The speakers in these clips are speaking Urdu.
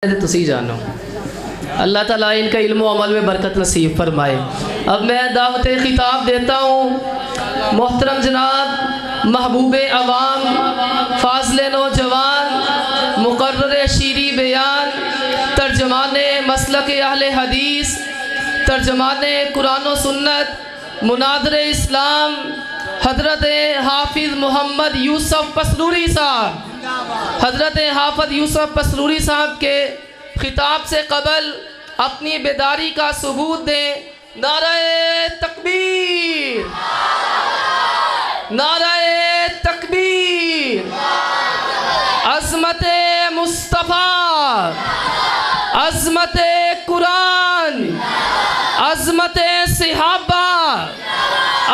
تسی جانو اللہ تعالیٰ ان کا علم و عمل میں برکت نصیب فرمائے۔ اب میں دعوت خطاب دیتا ہوں محترم جناب محبوب عوام، فاضل نوجوان، مقرر شیریں بیان، ترجمان مسلک اہل حدیث، ترجمان قرآن و سنت، مناظر اسلام، حضرت حافظ محمد یوسف پسلوری صاحب۔ حضرت حافظ یوسف پسلوری صاحب کے خطاب سے قبل اپنی بیداری کا ثبوت دیں۔ نعرہ تکبیر، نعرہ تکبیر، عظمت مصطفیٰ، عظمت قرآن، عظمت صحابہ،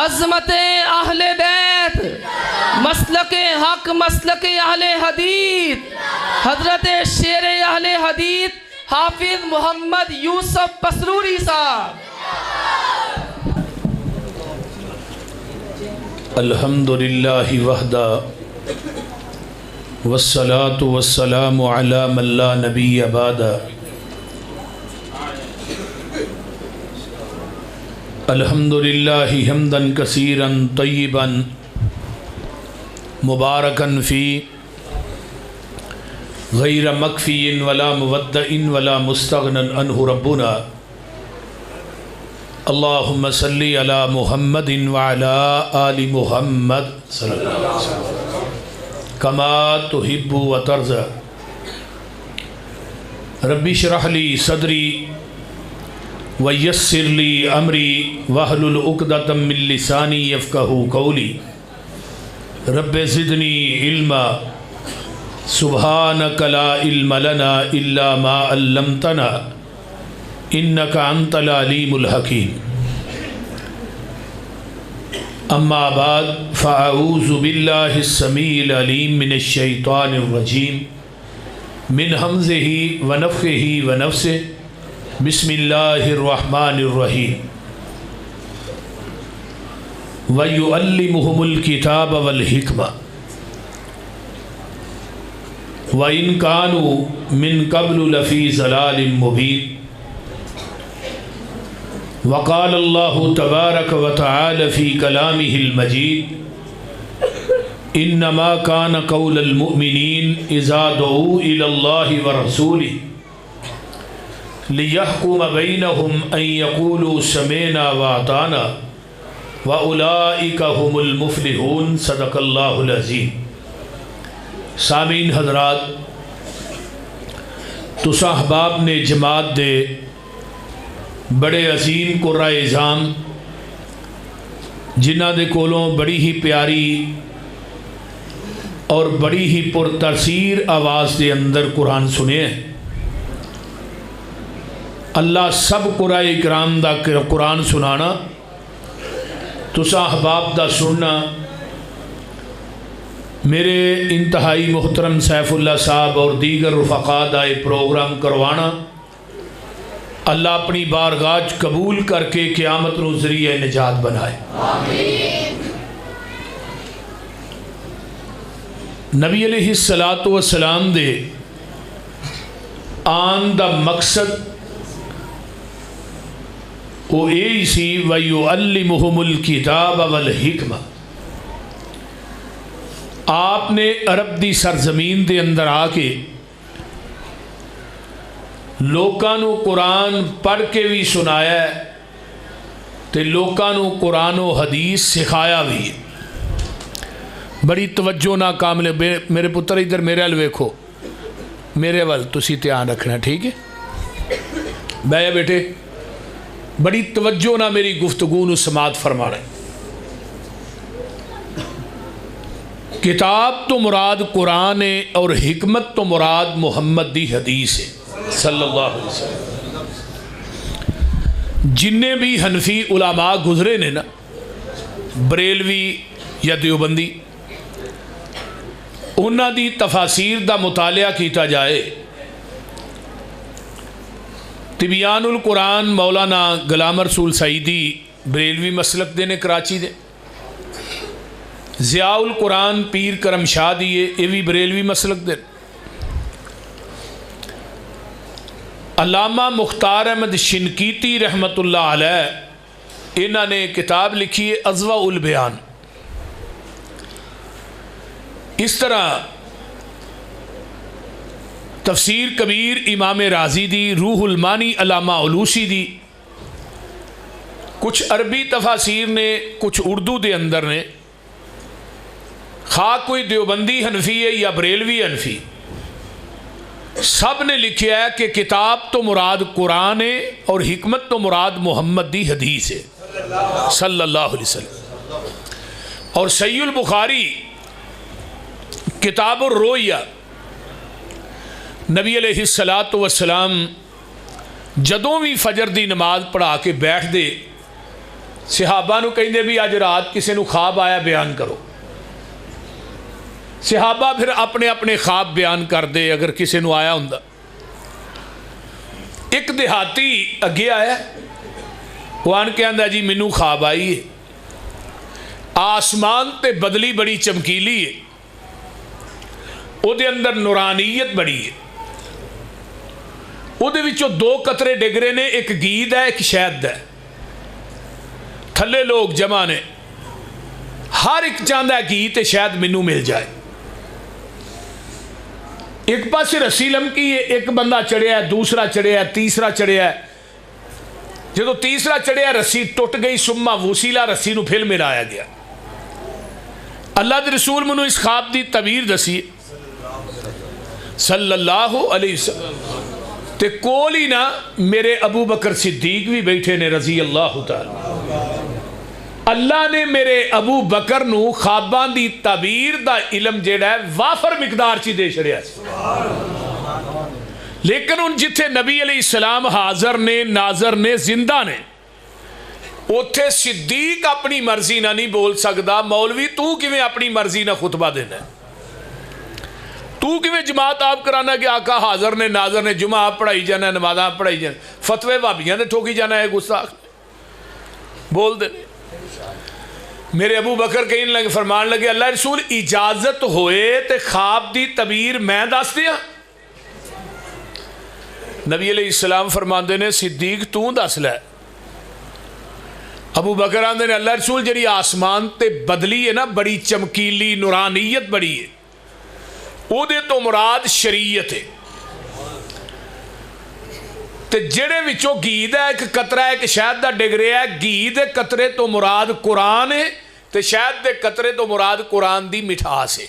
عظمت اہل بیت، مسلک حق، مسلک اہل حدیث، حضرت شیر اہل حدیث حافظ محمد یوسف پسلوری صاحب۔ الحمدللہ وحدہ والصلاة والسلام علی من لا نبی بعدہ۔ الحمدللہ حمدا کثیرا طیبا مبارکا فی غیر مکفی ولا مودع ولا مستغنا عنہ ربنا۔ اللہم صلی علی محمد وعلی آل محمد صلی اللہ علیہ وسلم کما تحب و ترضى۔ رب اشرح لی صدری ویسر لی امری واحلل عقدۃ من لسانی یفقہوا قولی۔ رب زدنی علما سبحانک لا علم لنا الا ما علمتنا انک انت العلیم الحکیم۔ اما بعد فاعوذ باللہ السمیع العلیم من الشیطان الرجیم من حمزہ ونفخہ ونفثہ۔ بسم اللہ الرحمن الرحیم۔ وَيُعَلِّمُهُمُ الْكِتَابَ وَالْحِكْمَةَ وَإِنْ كَانُوا مِنْ قَبْلُ لَفِي ضَلَالٍ مُبِينٍ۔ وقال اللہ تبارک وتعالی فی کلامہ المجید انما کان قول المؤمنین اذا دعوا الی اللہ ورسولہ لیحکم بینہم ان یقولوا سمعنا واطعنا وَأُولَئِكَ هُمُ الْمُفْلِحُونَ۔ صدق اللہ العظیم۔ سامعین حضرات، تساں احباب نے جماعت دے بڑے عظیم قرائے اعظام جنہ دے کولوں بڑی ہی پیاری اور بڑی ہی پر تاثیر آواز دے اندر قرآن سنے ہیں۔ اللہ سب قرائے کرام دا قرآن سنانا، تساں احباب دا سننا، میرے انتہائی محترم سیف اللہ صاحب اور دیگر رفقا دا پروگرام کروانا، اللہ اپنی بارگاہ قبول کر کے قیامت نو ذریعہ نجات بنائے۔ آمین۔ نبی علیہ السلام دے آن دا مقصد وہ یہی سی وَيُعَلِّمُهُمُ الْكِتَابَ وَالْحِكْمَةَ۔ آپ نے عرب دی سرزمین دے اندر آ کے لوکاں نو قرآن پڑھ کے بھی سنایا ہے تے لوکاں نو قرآن و حدیث سکھایا بھی ہے۔ بڑی توجہ نہ کامل میرے پتر ادھر میرے ال ویکھو، میرے ول تسی دھیان رکھنا، ٹھیک ہے؟ بھائی بیٹے بڑی توجہ نہ میری گفتگو نو سماعت فرمانا۔ کتاب تو مراد قرآن ہے اور حکمت تو مراد محمد دی حدیث ہے صلی اللہ علیہ وسلم۔ جننے بھی حنفی علماء گزرے نے نا، بریلوی یا دیوبندی، انہاں دی تفاسیر دا مطالعہ کیتا جائے، طبیان القرآن مولانا غلام رسول سعیدی بریلوی مسلک دے نے کراچی دے، ضیاء القرآن پیر کرم شاہ دیے یہ بھی بریلوی مسلک دے، علامہ مختار احمد شنقیطی رحمۃ اللہ علیہ انہوں نے کتاب لکھی ہے اضواء البیان. اس طرح تفسیر کبیر امام رازی دی، روح المانی علامہ علوسی دی، کچھ عربی تفاسیر نے، کچھ اردو دے اندر نے، خواہ کوئی دیوبندی حنفی ہے یا بریلوی حنفی، سب نے لکھا ہے کہ کتاب تو مراد قرآن ہے اور حکمت تو مراد محمد دی حدیث ہے صلی اللہ علیہ وسلم. اور صحیح البخاری کتاب الرؤیا، نبی علیہ الصلاۃ والسلام جدوں بھی فجر دی نماز پڑھا کے بیٹھ دے، صحابہ نو کہندے بھی اج رات کسے نو خواب آیا بیان کرو. صحابہ پھر اپنے اپنے خواب بیان کر دے اگر کسی نو آیا ہوں. ایک دیہاتی اگے آیا، وہ آن کے آندا جی مینوں خواب آئی ہے، آسمان تے بدلی بڑی چمکیلی ہے، او دے اندر نورانیت بڑی ہے، او دے وچوں دو قطرے ڈگ رہے نے، ایک گید ہے ایک شہد ہے، تھلے لوگ جمع نے، ہر ایک چاہتا ہے گھی تے شہد مینوں مل جائے. ایک پاسے رسی لمکی ہے، ایک بندہ چڑھیا ہے، دوسرا چڑھیا ہے، تیسرا چڑھیا ہے. جدو تیسرا چڑھیا رسی ٹوٹ گئی، سما وسیلہ رسی نو پھر ملایا گیا. اللہ دے رسول منو اس خواب دی تعبیر دسی صلی اللہ علیہ وسلم. تے کول ہی نا میرے ابو بکر صدیق بھی بیٹھے نے رضی اللہ تعالی. اللہ نے میرے ابو بکر نو خواباں دی تعبیر دا علم جیڑا ہے وافر مقدار چی دے چھڑیا سی. لیکن ان جتھے نبی علیہ السلام حاضر نے، ناظر نے، زندہ نے، اوتھے صدیق اپنی مرضی نہ نہیں بول سکدا. مولوی تو کیویں اپنی مرضی نہ خطبہ دینا ہے؟ تو کیویں جماعت آپ کرانا کہ آقا حاضر نے، ناظر نے، جمعہ آپ پڑھائی جانا ہے، نماز آپ پڑھائی جانا ہے، فتوے بھابیاں نے ٹھوکی جانا ہے، گستاخ بول دے. میرے ابو بکر کہنے لگے، فرمان لگے اللہ رسول اجازت ہوئے تے خواب دی تعبیر میں دس دیا. نبی علیہ السلام فرماندے نے صدیق تو دس لے. ابو بکر آندے نے اللہ رسول جڑی آسمان تے بدلی ہے نا، بڑی چمکیلی نورانیت بڑی ہے، او دے تو مراد شریعت ہے. تے جڑے وچوں گھی دا ایک قطرہ ایک شہد دا ڈگ رہا ہے، گھی دے قطرے تو مراد قرآن ہے تے شہد دے قطرے تو مراد قرآن دی مٹھاس ہے.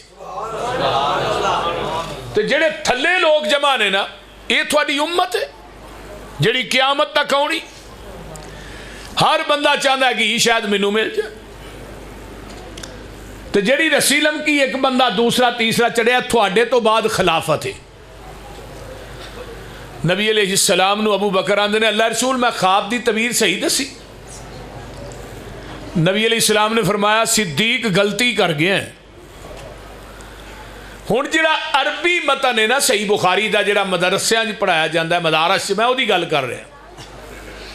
تے جڑے تھلے لوگ جمع نے نا، یہ تھوڑی امت ہے جڑی قیامت تک آنی. ہر بندہ چاہتا ہے کہ یہ شاید مینوں مل جائے. تے جڑی رسی لمکی ایک بندہ دوسرا تیسرا چڑھیا، تھوڑے تو بعد خلافت ہے. نبی علیہ السلام نو ابو بکر آندے نے اللہ رسول میں خواب دی تعبیر صحیح دسی. نبی علیہ السلام نے فرمایا صدیق غلطی کر گئے ہیں. ہن جڑا عربی متن ہے نا صحیح بخاری دا، جڑا مدرسیاں وچ پڑھایا جاندا ہے مدارس، میں وہی گل کر رہا.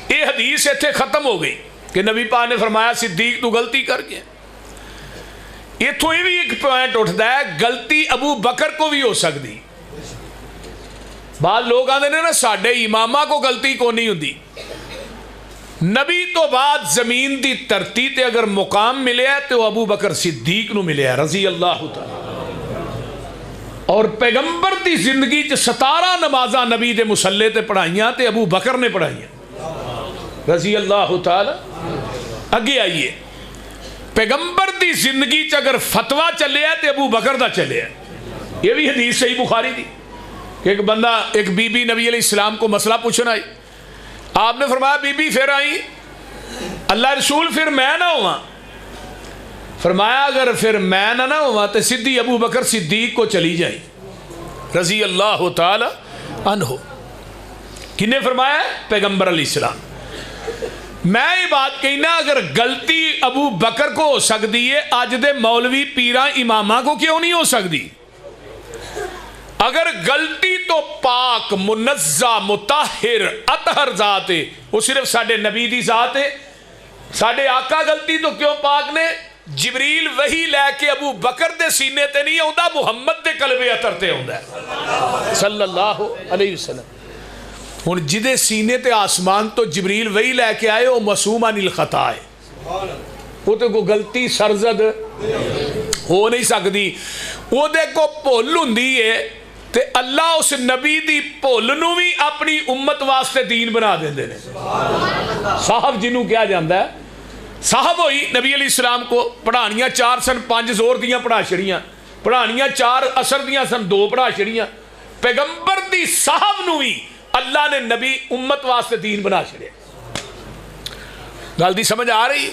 یہ حدیث اتنے ختم ہو گئی کہ نبی پاک نے فرمایا صدیق تو غلطی کر گئے. اتوں یہ بھی ایک پوائنٹ اٹھتا ہے، غلطی ابو بکر کو بھی ہو سکتی. بعض لوگ آتے ہیں نا ساڈے امامہ کو غلطی کو نہیں ہوتی. نبی تو بعد زمین دی ترتی تے اگر مقام ملے ہے تو ابو بکر صدیق نو ملے ہے رضی اللہ تعالی. اور پیغمبر دی زندگی چ 17 نمازاں نبی دے مصلے تے پڑھائیاں تے ابو بکر نے پڑھائیاں رضی اللہ تعالی. اگے آئیے، پیغمبر دی زندگی چ اگر فتوہ چلے ہے تے ابو بکر دا چلے ہے. یہ بھی حدیث صحیح بخاری دی کہ ایک بندہ ایک بی بی نبی علیہ السلام کو مسئلہ پوچھنا آئی. آپ نے فرمایا بی بی پھر آئی، اللہ رسول پھر میں نہ ہوا. فرمایا اگر پھر میں نہ ہوا تو سیدھی ابو بکر صدیق کو چلی جائے رضی اللہ تعالی عنہ. کنے فرمایا؟ پیغمبر علیہ السلام. میں یہ بات کہنا اگر غلطی ابو بکر کو ہو سکتی ہے، اج دے مولوی پیراں امامہ کو کیوں نہیں ہو سکتی؟ اگر غلطی تو پاک منزہ مطہر اطہر ذات ہے، وہ صرف ساڈے نبی دی ذات ہے. ساڈے آقا غلطی تو کیوں پاک نے؟ جبریل وحی لے کے ابو بکر دے سینے تے نہیں آتا، محمد دے قلب اطہر تے آتا ہے صلی اللہ علیہ وسلم. ہن جدے سینے تے آسمان تو جبریل وہی لے کے آئے وہ معصوم عن الخطا ہے، وہ تو کوئی غلطی سرزد ہو نہیں سکتی، وہ دے کو بھول ہوندی ہے تے اللہ اس نبی دی بھول نو بھی اپنی امت واسطے دین بنا دیندے نے۔ صاحب جنوں کیا جاندہ ہے صاحب ہوئی نبی علیہ السلام کو پڑھانیاں 4 سن 5 زور دیاں پڑھا چھڑیاں، پڑھانیاں 4 اثر دیاں سن 2 پڑھا چھڑیاں، پیغمبر دی صاحب نو بھی اللہ نے نبی امت واسطے دین بنا چھڑے۔ گل دی سمجھ آ رہی؟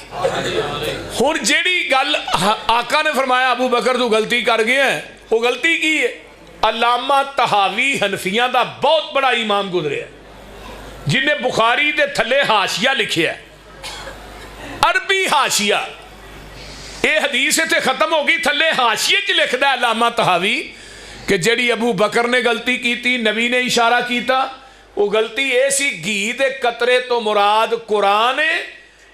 ہن جیڑی گل آقا نے فرمایا ابو بکر تو غلطی کر گئے ہیں، وہ غلطی کی ہے؟ علامہ طحاوی حنفیاں دا بہت بڑا امام گزرے ہے جن نے بخاری دے تھلے حاشیہ لکھے ہے، عربی حاشیہ، اے حدیث تے ختم ہوگی، تھلے حاشیہ چ لکھدا ہے علامہ طحاوی کہ جڑی ابو بکر نے غلطی کی تھی نبی نے اشارہ کیتا، وہ غلطی اے سی گھی دے قطرے تو مراد قرآن ہے،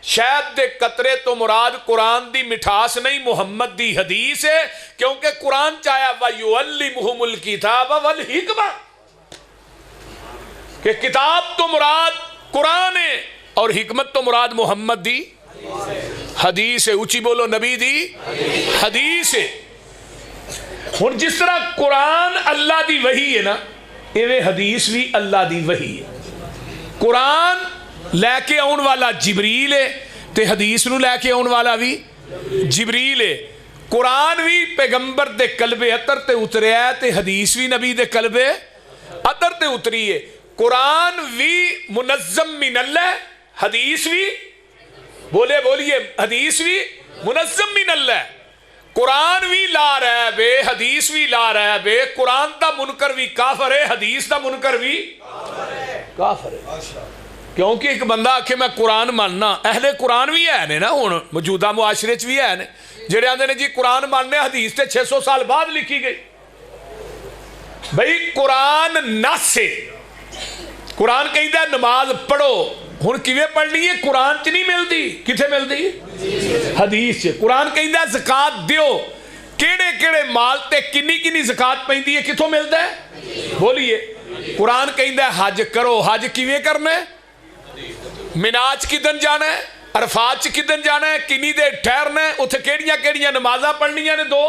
شاید دے قطرے تو مراد قرآن دی مٹھاس نہیں محمد دی حدیث ہے، کیونکہ قرآن چاہیا وَيُعَلِّمُهُمُ الْكِتَابَ وَالْحِكْمَةَ کہ کتاب تو مراد قرآن ہے اور حکمت تو مراد محمد دی حدیث ہے، اونچی بولو نبی دی حدیث ہے۔ ہن جس طرح قرآن اللہ دی وحی ہے نا، ایویں حدیث بھی اللہ دی وحی ہے۔ قرآن لے کے آن والا جبریل ہے تے حدیث نو لے کے آن والا بھی جبریل ہے۔ قرآن بھی پیغمبر دے قلب اطہر تے اتریا ہے تے حدیث بھی نبی دے قلب اطہر تے اتری ہے۔ قرآن بھی منظم من اللہ، حدیث بھی بولیے حدیث بھی منظم من اللہ، قرآن بھی لا ریب ہے، حدیث بھی لا ریب ہے، قرآن دا منکر بھی کافر ہے، حدیث دا منکر بھی کافر ہے۔ کیونکہ ایک بندہ آکھے میں قرآن ماننا، اہل قرآن بھی ہے نے نا، ہن موجودہ معاشرے چ بھی ہے نے جڑے آندے نے جی قرآن ماننے، حدیث تے 600 سال بعد لکھی گئی۔ بھئی قرآن نص ہے، قرآن کہندا ہے نماز پڑھو، ہن کیویں پڑھنی ہے؟ قرآن چ نہیں ملتی، کتھے ملتی؟ حدیث چ۔ قرآن کہندا ہے زکات دیو، کیڑے کیڑے مال تے کنی کنی زکات پیندی ہے، کتھوں ملدا ہے؟ بولیے۔ قرآن کہندا ہے حج کرو، حج کیویں کرنا ہے؟ مناج کدن جانا ہے، عرفات چ کدن جانا ہے، کنی دے ٹھہرنا ہے، اتھے کیڑیاں کیڑیاں نمازاں پڑھنیاں نے 2،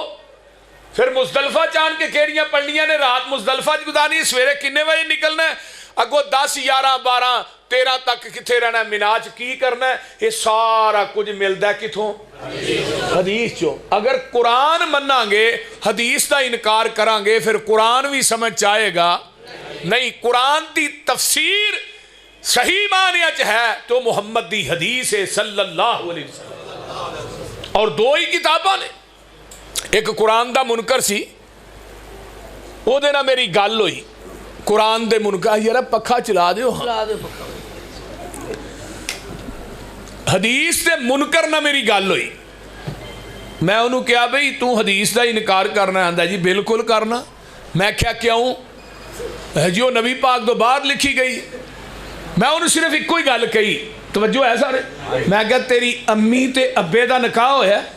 پھر مزدلفہ چان کے کیڑیاں پڑھنیاں نے، رات مزدلفہ چ گزارنی ہے، سویرے کنے بجے نکلنا ہے، اگو 10 11 12 13 تک کتھے رہنا ہے، مناج کی کرنا ہے، یہ سارا کچھ ملدا ہے کتھوں؟ حدیث چوں۔ اگر قرآن مننا گے حدیث دا انکار کران گے پھر قرآن بھی سمجھ آئے گا نہیں۔ قرآن دی تفسیر صحیح معنی چ ہے تو محمد دی حدیث ہے صلی اللہ علیہ وسلم، اور 2 ہی کتاباں نے، ایک قرآن دا منکر سی، او دے نہ میری گل ہوئی، قرآن دے منکر یار پکھا چلا دیو، حدیث دے منکر نہ میری گل ہوئی، میں انہوں کیا بھئی تو حدیث دا انکار کرنا آندا جی بالکل کرنا، میں کیا کیوں جو نبی پاک دو بعد لکھی گئی، میں انہوں صرف ایک کوئی گل کہی، توجہ ہے سارے، میں کہا تیری امی تے ابے دا نکاح ہویا ہے؟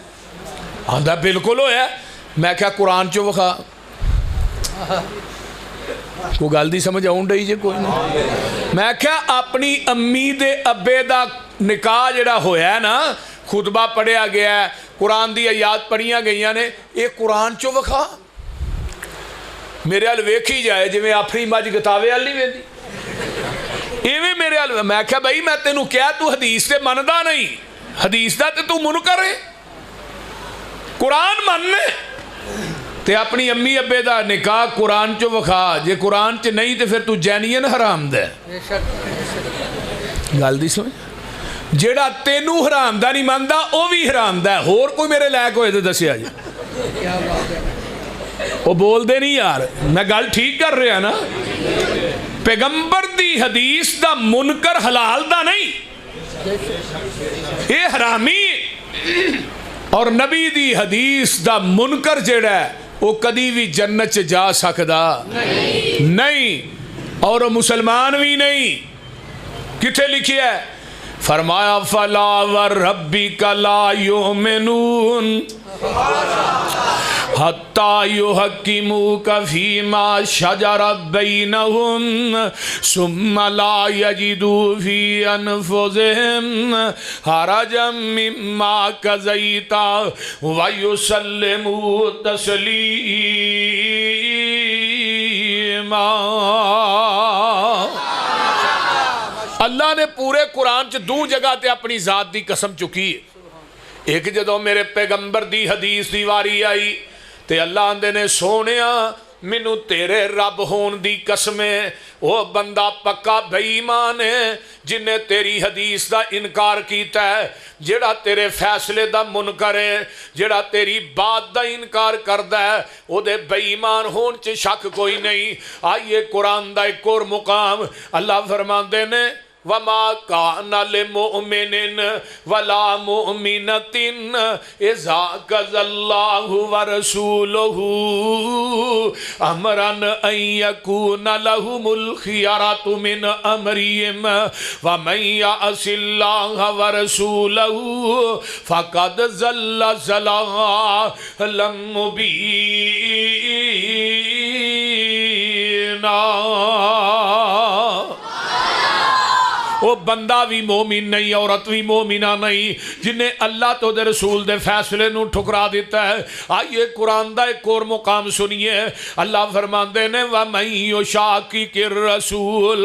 آندا بالکل ہویا ہے۔ میں کہا قرآن چو وکھا، کوئی گل دی سمجھ آؤں رہی جے کوئی نہیں۔ میں کہا اپنی امی دے ابے دا نکاح جڑا ہویا ہے نا، خطبہ پڑھیا گیا ہے، قرآن دی آیات پڑھیاں گئیاں نے، یہ قرآن چو وکھا، میرے حال ویکھی جائے جی میں اپنی مجھ گتاوے حال نہیں ویندی، ایویں میرے حال۔ میں کہا بھائی میں تینوں کیا تو حدیث تے مندا نہیں، حدیث دا تے تو منکر ہے، قرآن مننے تے اپنی امی ابے دا نکاح قرآن چو وکھا، جے قرآن چ نہیں تے پھر تو جینین حرام دے گل دی سمجھ، جیڑا تینوں حرام دا نہیں ماندا او بھی حرام دا ہے، ہور کوئی میرے لائق ہوئے تے دسیا جی، وہ بول دے نہیں یار، میں گل ٹھیک کر رہا نا۔ پیغمبر دی حدیث دا منکر حلال دا نہیں، یہ حرامی، اور نبی دی حدیث دا منکر جیڑا ہے وہ کدی بھی جنت چ جا سکدا نہیں، اور مسلمان بھی نہیں۔ کتھے لکھی ہے؟ فرمایا فلا وربک لا یؤمنون حتی یحکموک فیما شجر بینہم ثم لا یجدوا فی انفسہم حرجا مما قضیت ویسلموا تسلیما۔ اللہ نے پورے قرآن چ دو جگہ تے اپنی ذات دی قسم چکی ہے۔ ایک جدو میرے پیغمبر دی حدیث دی واری آئی تے اللہ آندے نے سونیا مینوں تیرے رب ہون دی قسم ہے، وہ بندہ پکا بے ایمان ہے جنہیں تیری حدیث دا انکار کیتا ہے، جڑا تیرے فیصلے دا منکر ہے، جڑا تیری بات دا انکار کردا ہے، او دے بے ایمان ہون چ شک کوئی نہیں۔ آئیے قرآن دا ایک اور مقام اللہ فرماندے نے وَمَا كَانَ لِمُؤْمِنٍ وَلَا مُؤْمِنَةٍ إِذَا قَضَى اللَّهُ وَرَسُولُهُ أَمْرًا أَن يَكُونَ لَهُمُ الْخِيَرَةُ مِنْ أَمْرِهِمْ وَمَن يَعْصِ اللَّهَ وَرَسُولَهُ فَقَدْ ضَلَّ ضَلَالًا مُبِينًا۔ وہ بندہ بھی مومن نہیں، عورت بھی مومنہ نہیں جنہیں اللہ تو دے رسول دے فیصلے نو ٹھکرا دیتا ہے۔ آئیے قرآن دا ایک اور مقام سنیے، اللہ فرماندے نے وَمَن يُشَاقِقِ الرَّسُولَ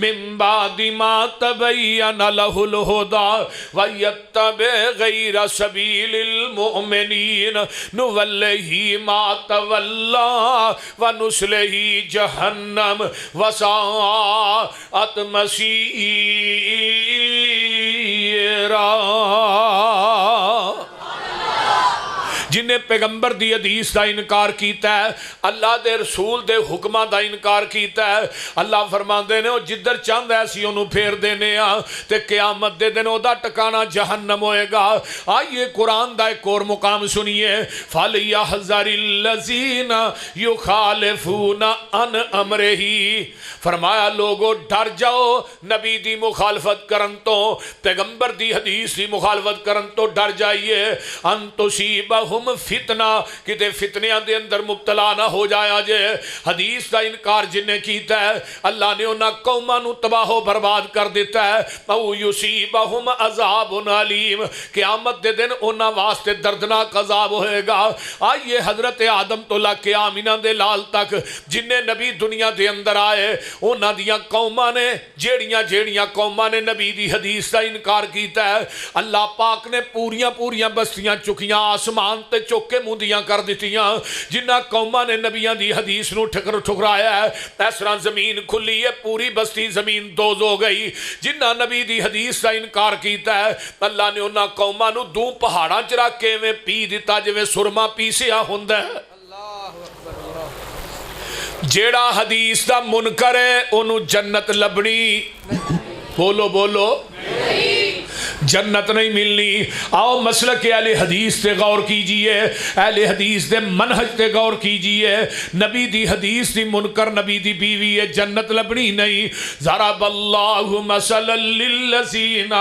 مِن بَعْدِ مَا تَبَيَّنَ لَهُ الْهُدَى وَيَتَّبِعْ غَيْرَ سَبِيلِ الْمُؤْمِنِينَ نُوَلِّهِ مَا تَوَلَّى وَنُصْلِهِ جَهَنَّمَ وَسَاءَتْ مَصِيرًا۔ جنہیں پیغمبر دی حدیث دا انکار کیتا ہے، اللہ دے رسول دے حکمہ دا انکار کیتا ہے، اللہ فرماندے نے وہ جدر چاند ایسی انہوں پھیر دینے تے قیامت دے دن او دا ٹکانا جہنم ہوئے گا۔ آئیے قرآن دا ایک اور مقام سنیے فَلْيَحْذَرِ الَّذِينَ يُخَالِفُونَ عَنْ أَمْرِهِ، فرمایا لوگو ڈر جاؤ نبی دی مخالفت کرن تو، پیغمبر دی حدیث دی مخالفت کرن تو ڈر جائیے، ان تصیبہم فتنہ کتے فتنیاں دے اندر مبتلا نہ ہو جایا جے۔ حدیث دا انکار جنہیں کیتا ہے اللہ نے انہاں قوماں نو تباہ و برباد کر دیتا ہے، او یصیبہم عذاب علیم، قیامت دے دن انہاں واسطے دردناک عذاب ہوئے گا۔ آئیے حضرت آدم تو لے کے آمینہ دے لال تک جنہیں نبی دنیا دے اندر آئے انہاں دیاں قوماں نے جیڑیاں قوماں نے نبی دی حدیث دا انکار کیتا ہے، اللہ پاک نے پوریاں بستیاں چکیاں آسمان تے چوکے موندیاں کر دیتیاں۔ جنہ قوماں نے نبیاں دی حدیث نو ٹھکرایا ہے اس طرح زمین کھلی ہے، پوری بستی زمین دوز ہو گئی۔ جنہ نبی دی حدیث دا انکار کیتا ہے اللہ نے انہاں قوماں نو دو پہاڑاں چ رکھ کے میں پی دیتا جویں سرما پیسیا ہوندا ہے۔ جیڑا حدیث دا منکر ہے انہوں جنت لبنی، بولو بولو جنت نہیں ملنی۔ آؤ مسلک اہل حدیث تے غور کیجئے، اہل حدیث دے منہج تے غور کیجئے۔ نبی دی حدیث دی منکر نبی دی بیوی ہے، جنت لبنی نہیں۔ ضرب اللہ مثلا للذین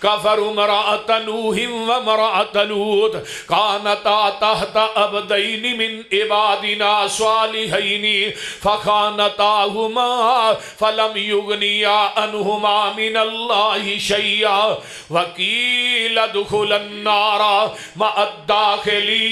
کفروا امرأۃ نوح وامرأۃ لوط کانتا تحت عبدین من عبادنا صالحین فخانتاہما فلم یغنیا عنہما من اللہ شیئا وَقِيلَ ادْخُلَا النَّارَ مَعَ الدَّاخِلِينَ۔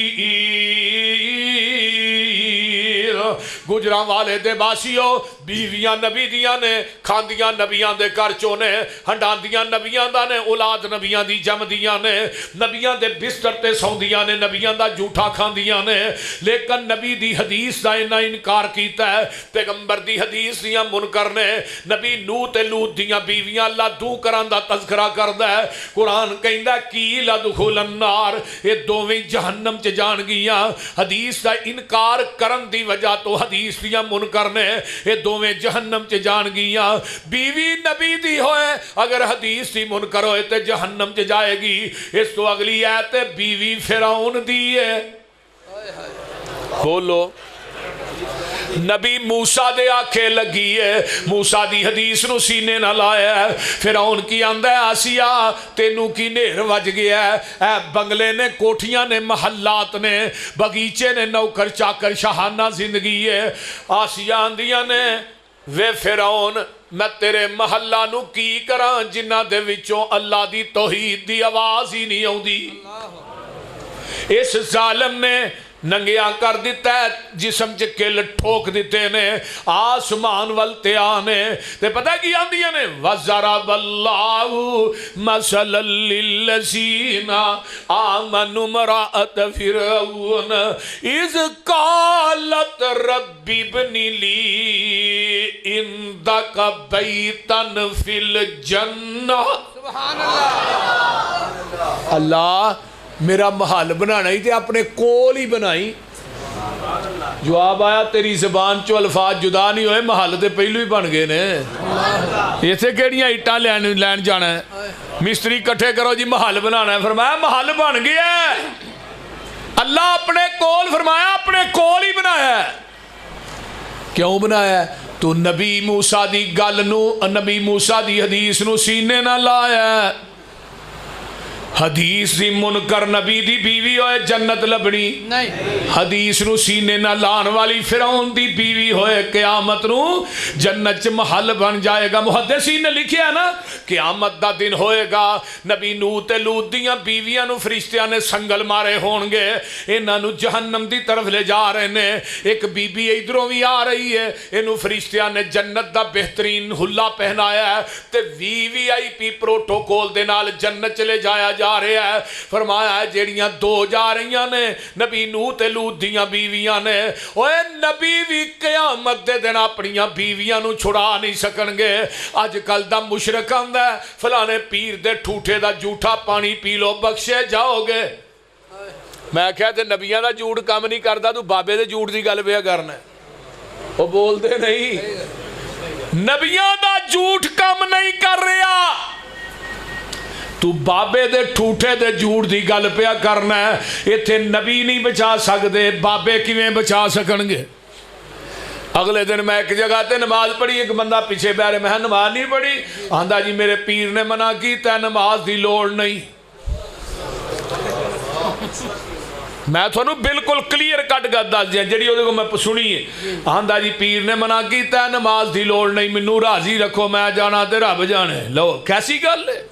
گجراں والے دے باسیوں بیویاں نبی دیاں نے، کھاندیاں نبیاں دے کرچوں نے، ہنڈاندیاں نبیاں دا نے، اولاد نبیاں دی جم دیاں نے، نبیاں دے بستر تے سوندیاں نے، نبیاں دا جھوٹا کھاندیاں نے، لیکن نبی دی حدیث دا انہاں انکار کیتا ہے۔ پیغمبر دی حدیث دیاں منکر نے، نبی نوح تے لوط دیاں بیویاں اللہ دو کران دا تذکرہ کردا ہے۔ قرآن کہندا قیل ادخل النار، یہ دوویں جہنم چ جان گیاں۔ حدیث دا انکار کرن دی وجہ تو حدیث دیاں منکر نے یہ دوویں جہنم چ جان گیاں۔ بیوی نبی دی ہوئے اگر حدیث دی منکر ہوئے تے جہنم چ جائے گی۔ اس تو اگلی آیت بیوی فرعون دی ہے، بولو نبی موسیٰ دے آکھے لگی ہے موسیٰ دی حدیث نو سینے نہ لایا ہے فرعون کی آندہ ہے آسیہ تینوں کی نیر وج گیا ہے اے بنگلے نے کوٹھیاں نے محلات نے بغیچے نے نوکر چاکر شاہانہ زندگی ہے آسیہ آندیاں نے وے فرعون میں تیرے محلہ نو کی کراں جنہ دے وچوں اللہ دی توحید دی آواز ہی نہیں ہوں دی اس ظالم نے ننگیاں کر دیتا ہے جسم چکل ٹھوک دیتے نے آسمان والتے آنے تے پتہ کی آندیاں نے وَضَرَبَ اللَّهُ مَثَلًا لِلَّذِينَ آمَنُوا امْرَأَتَ فِرْعَوْنَ إِذْ قَالَتْ رَبِّ ابْنِ لِي عِندَكَ بَيْتًا فِي الْجَنَّةِ سبحان اللہ اللہ میرا محل بنانا ہی تے اپنے کول ہی بنائی جواب آیا تیری زبان چو الفاظ جدا نہیں ہوئے محل تے پہلو ہی بن گئے نے یہ سے کیڑیاں اٹھا لین جانا ہے مستری کٹھے کرو جی محل بنانا ہے فرمایا محل بن گیا ہے اللہ اپنے کول فرمایا اپنے کول ہی بنایا ہے کیوں بنایا ہے تو نبی موسیٰ دی گل نو نبی موسیٰ دی حدیث نو سینے نہ لایا ہے حدیث دی منکر نبی دی بیوی ہوئے جنت لبنی حدیث نو سینے نہ لان والی فرعون دی بیوی ہوئے قیامت نو جنت چ محل بن جائے گا محدثین نے لکھیا ہے نا قیامت دا دن ہوئے گا نبی نوح تے لوط دیاں بیویاں نو فرشتیاں نے سنگل مارے ہون گے انہاں نو جہنم دی طرف لے جا رہے نے ایک بی بی ادھروں بھی آ رہی ہے انہوں فرشتیاں نے جنت دا بہترین حلہ پہنایا ہے تے VVIP پروٹوکول دے نال جنت چلے جایا جا رہے ہیں فرمایا ہے جیڑیاں دو جا رہی نے نبی نوح تے لوط دیاں بیویاں نے اوے نبی بھی قیامت دے دن اپنیاں بیویاں نو چھڑا نہیں سکن گے آج کل دا مشرک آندا ہے فلانے پیر دے ٹھوٹے دا جھوٹا پانی پی لو بخشے جاؤ گے میں کہتے نبیاں دا جھوٹ کام نہیں کردا تو بابے دے جھوٹ دی گل پیا کرنا ہے وہ بول دے نہیں نبیاں دا جھوٹ کام نہیں کر رہا تو بابے دے ٹھوٹے دے جھوٹ دی گل پیا کرنا ہے ایتھے نبی نہیں بچا سکتے بابے کیویں بچا سکن گے اگلے دن میں ایک جگہ تے نماز پڑھی ایک بندہ پیچھے بیٹھے میں نماز نہیں پڑھی آندا جی میرے پیر نے منع کیتا ہے نماز دی لوڑ نہیں میں تھانوں بالکل کلیئر کٹ گل دس دیا جڑی وہ میں سنی ہے آندا جی پیر نے منع کیتا ہے نماز دی لوڑ نہیں مینوں راضی رکھو میں جانا تے رب جانے لو کیسی گل ہے